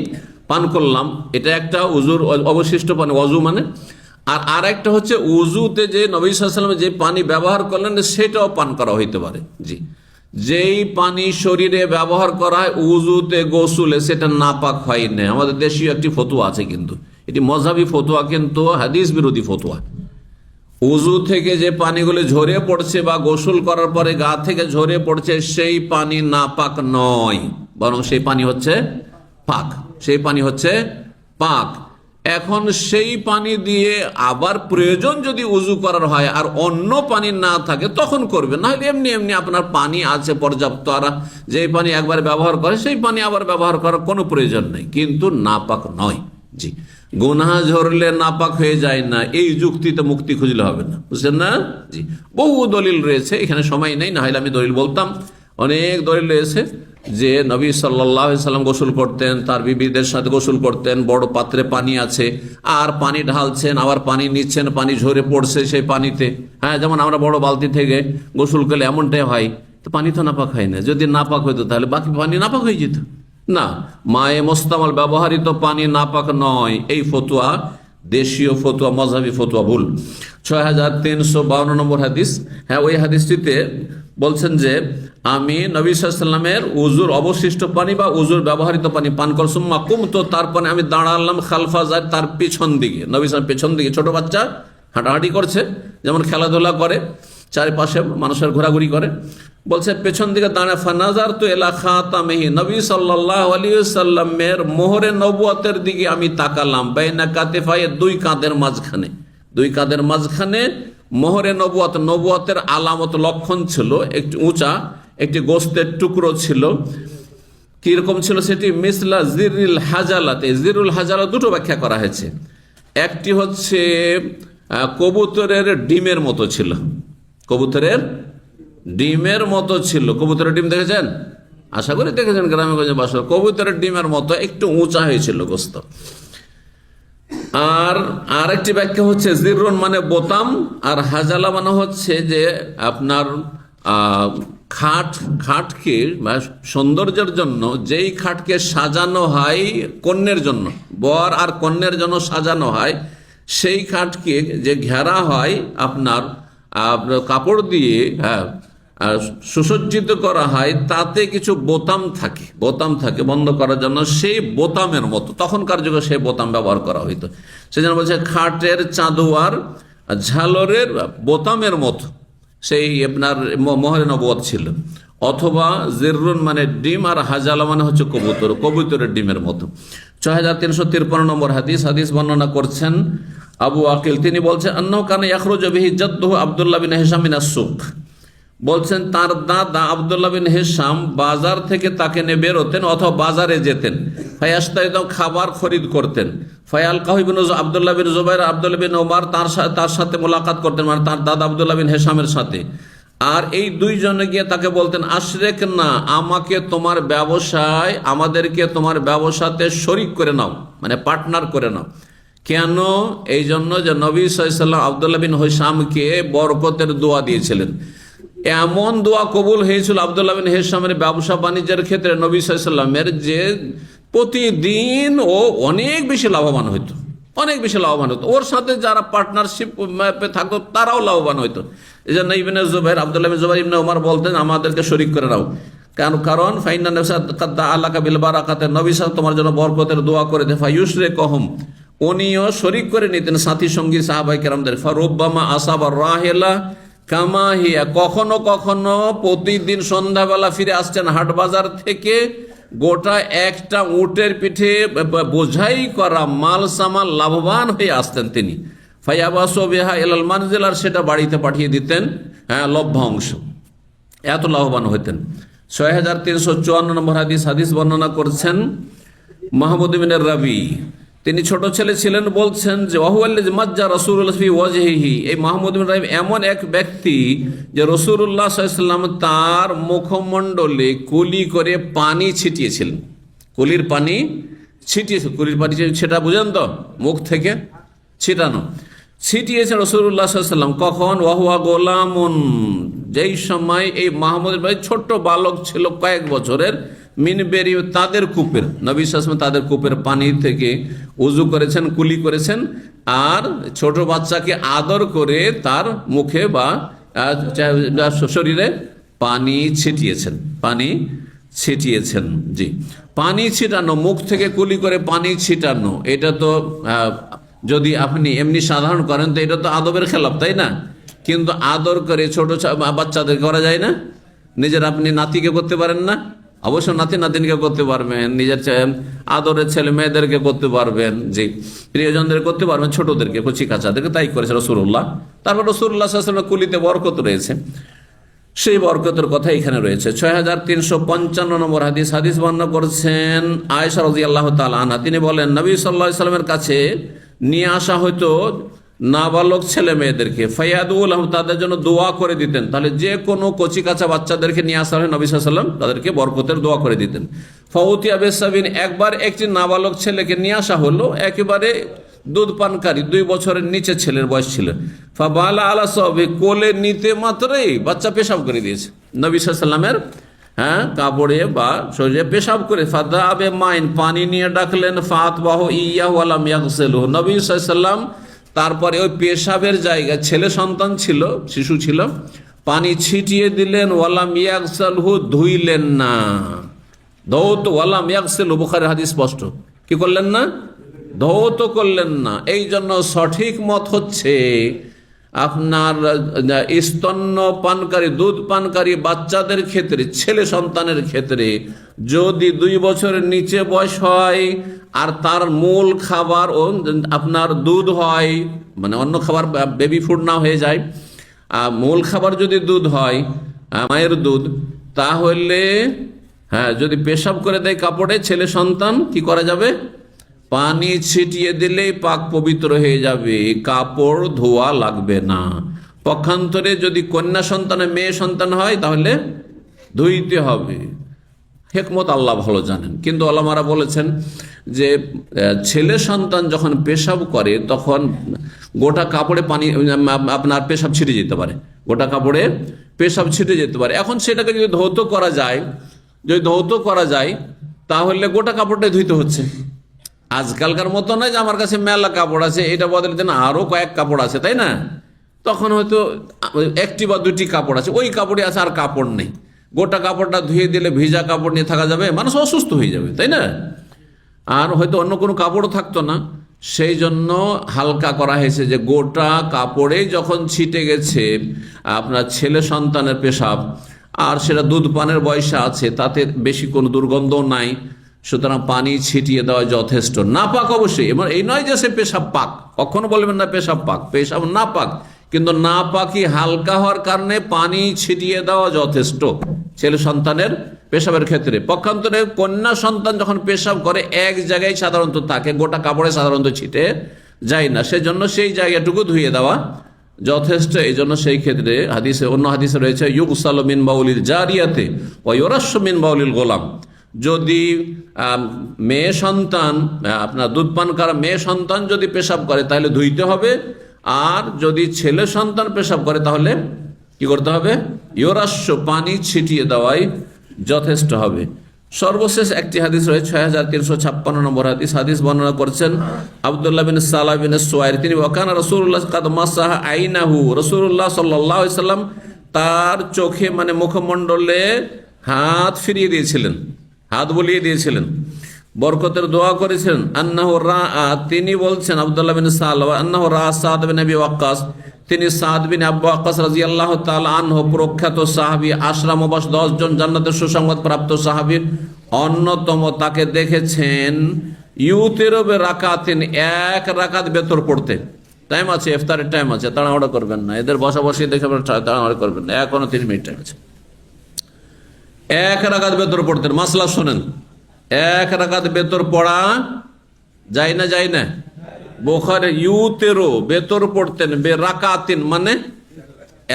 পান করলাম। এটা একটা উযুর অবশিষ্ট পানি, ওযু মানে। আর আরেকটা হচ্ছে উযুতে যে নবী সাল্লাল্লাহু আলাইহি ওয়াসাল্লাম যে পানি ব্যবহার করলেন, সেটাও পান করা হইতে পারে। জি, যেই পানি শরীরে ব্যবহার করা হয় উযুতে, গোসলে, সেটা নাপাক হয় না। আমাদের দেশীয় একটি ফতোয়া আছে, কিন্তু এটি মযহাবী ফতোয়া, কিন্তু হাদিস বিরোধী ফতোয়া। উযু থেকে যে পানিগুলো ঝরে পড়ছে বা গোসল করার পরে গা থেকে ঝরে পড়ছে, সেই পানি নাপাক নয়, বরং সেই পানি হচ্ছে পাক। সেই পানি হচ্ছে পাক। এখন সেই পানি দিয়ে আবার প্রয়োজন যদি উযু করার হয় আর অন্য পানি না থাকে, তখন করবে। না হলে এমনি এমনি আপনার পানি আছে পর্যাপ্ত, আর যেই পানি একবার ব্যবহার করে সেই পানি আবার ব্যবহার করার কোনো প্রয়োজন নেই, কিন্তু নাপাক নয়। জি, গুনাহ ঝরলে নাপাক হয়ে যায় না, এই যুক্তিতে মুক্তি খুঁজলে হবে না, বুঝছেন না? জি, বহু দলিল রয়েছে, এখানে সময় নেই, না হলে আমি দলিল বলতাম। অনেক দলিল রয়েছে যে নবী সাল্লাল্লাহু আলাইহি সাল্লাম গোসল করতেন, তার বিবিদের সাথে গোসল করতেন, বড় পাত্রে পানি আছে আর পানি ঢালছেন, আবার পানি নিচ্ছেন, পানি ঝরে পড়ছে সেই পানিতে। হ্যাঁ, যেমন আমরা বড় বালতি থেকে গোসল করলে এমনটাই হয়, তো পানি তো নাপাক হয় না। যদি নাপাক হইতো তাহলে বাকি পানি নাপাক হয়ে যেত না। মায়ে মোস্তামাল ব্যবহৃত পানি নাপাক নয়, এই ফতোয়া দেশীয় ফতোয়া, মযহাবী ফতোয়া ভুল। 6352 নম্বর হাদিস। হ্যাঁ, ওই হাদিসটিতে বলছেন যে আমি নবী সাল্লাল্লাহু আলাইহি ওয়াসাল্লামের উযুর অবশিষ্ট পানি বা উযুর ব্যবহৃত পানি পান কর, সুম্মা কুমতু, তারপরে আমি দাঁড়ালাম, খালফা যায়, তার পিছন দিকে। নবী সাল্লাল্লাহু আলাইহি ওয়াসাল্লাম পেছন দিকে, ছোট বাচ্চা হাঁটাহাঁটি করছে, যেমন খেলাধুলা করে, চারিপাশে মানুষের ঘোরাঘুরি করে, বলছে পেছন দিকে দাঁড়ায়। ফানাজারতু ইলা খাতামিহি, নবী সাল্লাল্লাহু আলাইহি ওয়াসাল্লামের মোহরে নবুয়তের দিকে আমি তাকালাম। বাইনা কাতিফায়ে, দুই কাঁধের মাঝখানে, দুই কাঁধের মাঝখানে মোহরে নবুয়ত, নবুয়তের আলামত, লক্ষণ ছিল, একটু উঁচা একটি গোস্তের টুকরো ছিল। কিরকম ছিল সেটি? মিসলা জিরুল হাজালাতে, জিরুল হাজালা দুটো ব্যাখ্যা করা হয়েছে। একটি হচ্ছে কবুতরের ডিমের মতো ছিল, কবুতরের ডিমের মতো ছিল। কবুতরের ডিম দেখেছেন? আশা করি দেখেছেন, গ্রামে গঞ্জে বাসা। কবুতরের ডিমের মতো একটু উঁচা হয়েছিল গোস্ত। আর আরেকটি ব্যাখ্যা হচ্ছে জিররুন মানে বোতাম, আর হাজালা মানে হচ্ছে যে আপনার খাটকে সৌন্দর্যের জন্য, যেই খাটকে সাজানো হয় কন্যের জন্য, বর আর কন্যের জন্য সাজানো হয়, সেই খাটকে যে ঘেরা হয় আপনার কাপড় দিয়ে, হ্যাঁ, সুসজ্জিত করা হয়, তাতে কিছু বোতাম থাকে, বোতাম থাকে বন্ধ করার জন্য, সেই বোতামের মতো তখনকার যুগে সেই বোতাম ব্যবহার করা হইতো। সেজন্য বলছে খাটের চাঁদোয়ার ঝালরের বোতামের মতো সেই আপনার মোহরে নবুয়ত ছিল। অথবা জিররুন মানে ডিম, আর হাজালা মানে হচ্ছে কবুতর, কবুতরের ডিমের মতো। 6353 নম্বর হাদিস। হাদিস বর্ণনা করছেন আবু আকিল, তিনি বলছেন আন্নাহু কানা ইয়াখরুজু বিহি জাদ্দুহু আব্দুল্লাহ বিন হিশাম মিনাস সুক, বলছেন তার দাদা আব্দুল্লাহ বিন হিশাম বাজার থেকে তাকে নিয়ে বেরোতেন অথবা বাজারে যেতেন। ফায়াস্তাইদ, খাবার খরিদ করতেন। ফায়াল কাহিবিন আব্দুল্লাহ বিন জুবাইর, আব্দুল্লাহ বিন ওমর তার সাথে মোলাকাত করতেন, মানে তার দাদা আব্দুল্লাহ বিন হিশামের সাথে। আর এই দুইজনে গিয়ে তাকে বলতেন, আশরেক না, আমাকে তোমার ব্যবসায়, আমাদেরকে তোমার ব্যবসাতে শরিক করে নাও, মানে পার্টনার করে নাও। কেন? এই জন্য যে নবী সাল্লাল্লাহু আলাইহি ওয়াসাল্লাম আব্দুল্লাহ বিন হিশামকে বরকতের দোয়া দিয়েছিলেন। এমন দোয়া কবুল হয়েছিল আব্দুল্লাহ বিন হিশামের ব্যবসা বাণিজ্যের ক্ষেত্রে নবী সাল্লাল্লাহু আলাইহি ওয়াসাল্লামের, যে প্রতিদিন ও অনেক বেশি লাভবান হইতো, অনেক বেশি লাভবান হতো। ওর সাথে যারা পার্টনারশিপ থাকতো তারাও লাভবান হইতো। এই জন্য ইবনে জুবাইর, আব্দুল্লাহ বিন জুবাইর ইবনে ওমর বলতেন, আমাদেরকে শরিক করে নাও। কারণ ফাইন্না নাফসা আল্লাহকা বিল বারাকাতে, নবী সাল্লাল্লাহু তোমার জন্য বরকতের দোয়া করে দে। ফায়ুশরিকুহুম, উনিও শরিক করে নিতেন সাথী সঙ্গী সাহাবায়ে কেরামদের। ফারুব্বামা আসাবার রাহিলা কামা হিয়া, কখনো কখনো প্রতিদিন সন্ধ্যাবেলা ফিরে আসছেন হাট বাজার থেকে, গোটা একটা উটের পিঠে বোঝাই করা মাল সামাল লাভবান হয়ে আসতেন তিনি। ফায়াবাসু বিহা ইলাল মানজিল, আর সেটা বাড়িতে পাঠিয়ে দিতেন, হ্যাঁ, লভ্যাংশ। এত লাভবান হইতেন। 6354 নম্বর হাদিস। হাদিস বর্ণনা করছেন মাহমুদ বিন রাবি, তিনি ছোট ছেলে ছিলেন, বলছেন যে ওয়াহুয়াল্লাযী মাজ্জা রাসূলুল্লাহ ফি ওয়াজহিহি, এই মাহমুদ বিন রাবিব এমন এক ব্যক্তি যে রাসূলুল্লাহ সাল্লাল্লাহু আলাইহি ওয়াসাল্লাম তার মুখমণ্ডলে কুলি করে পানি ছিটিয়েছিলেন। কুলির পানি ছিটিয়েছে, কুলির পানি সেটা বুঝেন তো, মুখ থেকে ছিটানো, ছিটিয়েছেন রাসূলুল্লাহ সাল্লাল্লাহু আলাইহি ওয়াসাল্লাম। কখন? ওয়াহুয়া গোলামুন, যেই সময় এই মাহমুদ ভাই ছোট্ট বালক ছিল, কয়েক বছরের, মিনবেরি, তাদের কূপের, নবী সাল্লাল্লাহু আলাইহি ওয়াসাল্লাম তাদের কূপের পানি থেকে উজু করেছেন, কুলি করেছেন, আর ছোট বাচ্চাকে আদর করে তার মুখে বা শরীরে পানি ছিটিয়েছেন, পানি ছিটিয়েছেন। জি, পানি ছিটানো, মুখ থেকে কুলি করে পানি ছিটানো, এটা তো যদি আপনি এমনি সাধারণ করেন তো এটা তো আদবের খেলাফ, তাই না? কিন্তু আদর করে ছোট বাচ্চাদের করা যায় না? নিজের আপনি নাতিকে করতে পারেন না? অবশ্য নাতি নাতিনকে করতে পারবেন, নিজের আদরের ছেলে মেয়েদেরকে করতে পারবেন, জি, প্রিয়জনদের করতে পারবেন, ছোটদেরকে, কচি কাচাদেরকে, তাই করেছে রাসূলুল্লাহ। তারপর রাসূলুল্লাহ সাল্লাল্লাহু আলাইহি ওয়াসাল্লাম কুলিতে বরকত রয়েছে, সেই বরকতের কথা এখানে রয়েছে। 6355 নম্বর হাদিস, হাদিস বর্ণনা করছেন আয়েশা রাদিয়াল্লাহু তাআলা আনহা। তিনি বলেন, নবী সাল্লাল্লাহু আলাইহি ওয়াসাল্লামের কাছে নিয়ে আসা হয়তো নাবালক ছেলে মেয়েদেরকে, ফায়াদুল, তাদের জন্য দোয়া করে দিতেন। তাহলে যে কোনো কচি কাঁচা বাচ্চাদেরকে নিয়ে আসা হয়, নবী সাল্লাল্লাহু আলাইহি ওয়াসাল্লাম তাদেরকে বরকতের দোয়া করে দিতেন। ফাউতিয়া বিসাবিন, একবার একটি নাবালক ছেলেকে নিয়ে আসা হলো, একেবারে দুধ পানকারী, 2 বছরের নিচে ছেলের বয়স ছিল। ফাবালা আলা সাবি, কোলে নিতে মাত্রই বাচ্চা পেশাব করে দিয়েছে নবী সাল্লাল্লাহু আলাইহি ওয়াসাল্লামের কাপড়ে বা শরীরে পেশাব করে। ফাদা আবে মাইন, পানি নিয়ে ডাকলেন। ফাতবাহু ইয়াহু ওয়ালাম ইয়াগসিলহু, নবী সাল্লাল্লাহু আলাইহি ওয়াসাল্লাম তারপরে ওই পেশাবের জায়গায়, ছেলে সন্তান ছিল, শিশু ছিল, পানি ছিটিয়ে দিলেন। ওয়ালাম ইয়াগসিলহু, ধুইলেন না। ধৌত, ওয়ালাম ইয়াগসিলহু, বুখারীর হাদিস স্পষ্ট, কি করলেন না? ধৌত করলেন না। এই জন্য সঠিক মত হচ্ছে আপনার স্তন্য পানকারী, দুধ পানকারী বাচ্চাদের ক্ষেত্রে, ছেলে সন্তানের ক্ষেত্রে যদি 2 বছরের নিচে বয়স হয় আর তার মূল খাবার ও আপনার দুধ হয়, মানে অন্য খাবার বেবি ফুড না হয়ে যায়, মূল খাবার যদি দুধ হয়, মায়ের দুধ, তাহলে যদি পেশাব করে দেয় কাপড়ে, ছেলে সন্তান কি করা যাবে? পানি ছিটিয়ে দিলেই পাক পবিত্র হয়ে যাবে, কাপড় ধোয়া লাগবে না। পক্ষান্তরে যদি কন্যা সন্তান, মেয়ে সন্তান হয়, তাহলে ধুইতে হবে। হিকমত আল্লাহ ভালো জানেন, কিন্তু ওলামারা বলেছেন যে ছেলে সন্তান যখন পেশাব করে তখন গোটা কাপড়ে পানি, আপনার পেশাব ছিটে যেতে পারে, গোটা কাপড়ে পেশাব ছিটে যেতে পারে। এখন সেটাকে যদি ধৌত করা যায়, যদি ধৌত করা যায়, তাহলে গোটা কাপড়টাই ধুইতে হচ্ছে। আজকালকার মতো নয় যে আমার কাছে মেলা কাপড় আছে, এটা বদলে দেন আরো কয়েক কাপড় আছে, তাই না? তখন হয়তো 1টি বা 2টি কাপড় আছে, ওই কাপড়ে আছে, আর কাপড় নেই। গোটা কাপড়টা ধুয়ে দিলে ভিজা কাপড় নিয়ে থাকা যাবে, মানুষ অসুস্থ হয়ে যাবে, তাই না? আর হয়তো অন্য কোনো কাপড়ও থাকতো না। সেই জন্য হালকা করা হয়েছে যে গোটা কাপড়ে যখন ছিটে গেছে আপনার ছেলে সন্তানের পেশাব, আর সেটা দুধ পানের বয়সে আছে, তাতে বেশি কোনো দুর্গন্ধও নাই, সুতরাং পানি ছিটিয়ে দেওয়া যথেষ্ট। না পাক অবশ্যই, এবার এই নয় যে সে পেশাব পাক, কখনো বলবেন না পেশাব পাক, পেশাব না পাক, কিন্তু না পাকি হালকা হওয়ার কারণে পানি ছিটিয়ে দেওয়া যথেষ্ট ছেলে সন্তানের পেশাবের ক্ষেত্রে। পক্ষান্তরে কন্যা সন্তান যখন পেশাব করে এক জায়গায় সাধারণত থাকে, গোটা কাপড়ে সাধারণত ছিটে যায় না, সেজন্য সেই জায়গাটুকু ধুয়ে দেওয়া যথেষ্ট। এই জন্য সেই ক্ষেত্রে হাদিসে, অন্য হাদিসে রয়েছে ইউগসালু মিন বাউলিল জারিয়াতে ওয়া ইউরাশশু মিন বাউলিল গোলাম, যদি মেয়ে সন্তান, আপনার দুধ পান করা মেয়ে সন্তান যদি পেশাব করে তাহলে ধুইতে হবে, আর যদি ছেলে সন্তান পেশাব করে তাহলে কি করতে হবে? ইউরাশশু, পানি ছিটিয়ে দেওয়াই যথেষ্ট হবে। সর্বশেষ একটি হাদিস রয়েছে 6356 নম্বর হাদিস, হাদিস বর্ণনা করছেন আব্দুল্লাহ বিন সালাহ বিন সুয়াইর। তিনি ওয়াকানা রাসূলুল্লাহ কাদ মাসাহা আইনাহু, রাসূলুল্লাহ সাল্লাল্লাহু আলাইহি সাল্লাম তার চোখে, মানে মুখমণ্ডলে হাত ফিরিয়ে দিয়েছিলেন, হাত বুলিয়ে দিয়েছিলেন, বরকতের দোয়া করেছিলেন। আন্নাহু রাআ, তিনি বলছেন আব্দুল্লাহ বিন সালাহ, আন্নাহু রাআ সাদ বিন আবি ওয়াক্কাস, তিনি সাদ বিন আবু ওয়াক্কাস রাদিয়াল্লাহু তাআলা আনহু, প্রখ্যাত সাহাবী, 10 জন জান্নাতের সুসংবাদ প্রাপ্ত সাহাবীর অন্যতম, তাকে দেখেছেন ইউতিরু বিরাকাতিন, 1 রাকাত বেতর পড়তে। টাইম আছে, ইফতারের টাইম আছে, তাড়াহুড়া করবেন না, এদের বসাবসি দেখে তাড়াহুড়া করবেন না, এখনো 3 মিনিট টাইম আছে। 1 রাকাত বেতর পড়তেন। মাসলা শোনেন, 1 রাকাত বেতর পড়া যায় না যায় না? বুখারী ইউতেরো বেতর পড়তেন বে রাকাতিন মানে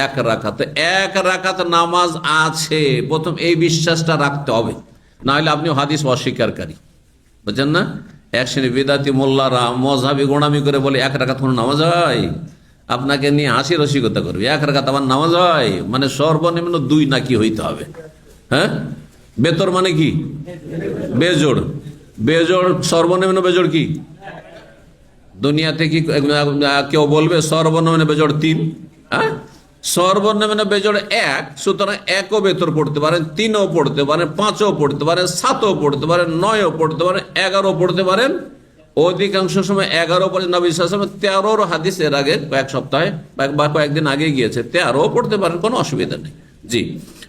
এক রাকাত। এক রাকাত নামাজ আছে, প্রথম এই বিশ্বাসটা রাখতে হবে, না হলে আপনি হাদিস অস্বীকারী, বুঝছেন না? এক শ্রেণী বিদাতি মোল্লারা মজহাবি গোড়ামি করে বলে এক রাকাত কোনো নামাজ হয়, আপনাকে নিয়ে হাসি রসিকতা করবে। এক রাকাত আমার নামাজ হয় মানে সর্বনিম্ন 2 নাকি হইতে হবে। হ্যাঁ, বেতর মানে কি? বেজোড়। বেজোড় সর্বনিম্ন বেজোড় কি? দুনিয়াতে কি কেউ বলবে সর্বনিম্ন বেজোড় 3? হ্যাঁ, সর্বনিম্ন বেজোড় 1। সুতরাং 1ও বেতর পড়তে পারেন, 3ও পড়তে পারেন, 5ও পড়তে পারেন, 7ও পড়তে পারেন, 9ও পড়তে পারেন, 11ও পড়তে পারেন। অধিকাংশ সময় 11 পড়ে। নবী সাল্লাল্লাহু আলাইহি ওয়াসাল্লাম 13 হাদিস এর আগে কয়েক সপ্তাহে বা কয়েকদিন আগে গিয়েছে, 13ও পড়তে পারেন, কোনো অসুবিধা নেই। জি,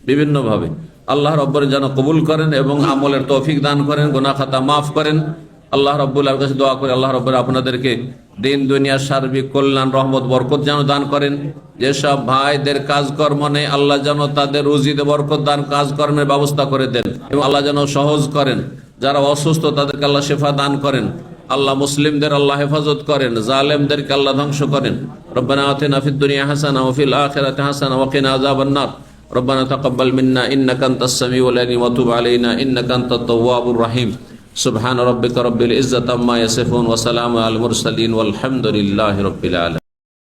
বিভিন্ন ভাবে আল্লাহ রব্বুল যেন কবুল করেন এবং আমলের তৌফিক দান করেন, গুনাহ খাতা মাফ করেন। আল্লাহ রব্বুল আলামিনের কাছে দোয়া করে আল্লাহ রব্বুল আপনাদেরকে দিন দুনিয়ার সার্বিক কল্যাণ, রহমত, বরকত যেন দান করেন। যেসব ভাইদের কাজকর্ম নেই আল্লাহ যেন তাদের রুজিতে বরকত দান, কাজকর্মের ব্যবস্থা করে দেন এবং আল্লাহ যেন সহজ করেন। যারা অসুস্থ তাদেরকে আল্লাহ শেফা দান করেন। আল্লাহ মুসলিমদের আল্লাহ হেফাজত করেন, জালেমদেরকে আল্লাহ ধ্বংস করেন। রব্বানা আতিনা ফিদ দুনিয়া হাসানা ওয়া ফিল আখিরাতি হাসানা ওয়া কিনা আযাবান নার। রব্বানা তাকাব্বাল মিন্না ইন্নাকা আনতাস সামিউল আলিম ওয়া তুব আলাইনা ইন্নাকা আনতাত তাওয়াবুর রহিম। সুবহান রাব্বিকা রাব্বিল ইজ্জাতি আম্মা ইয়াসিফুন ওয়া সালামুন আলাল মুরসালিন ওয়ালহামদুলিল্লাহি রাব্বিল আলামিন।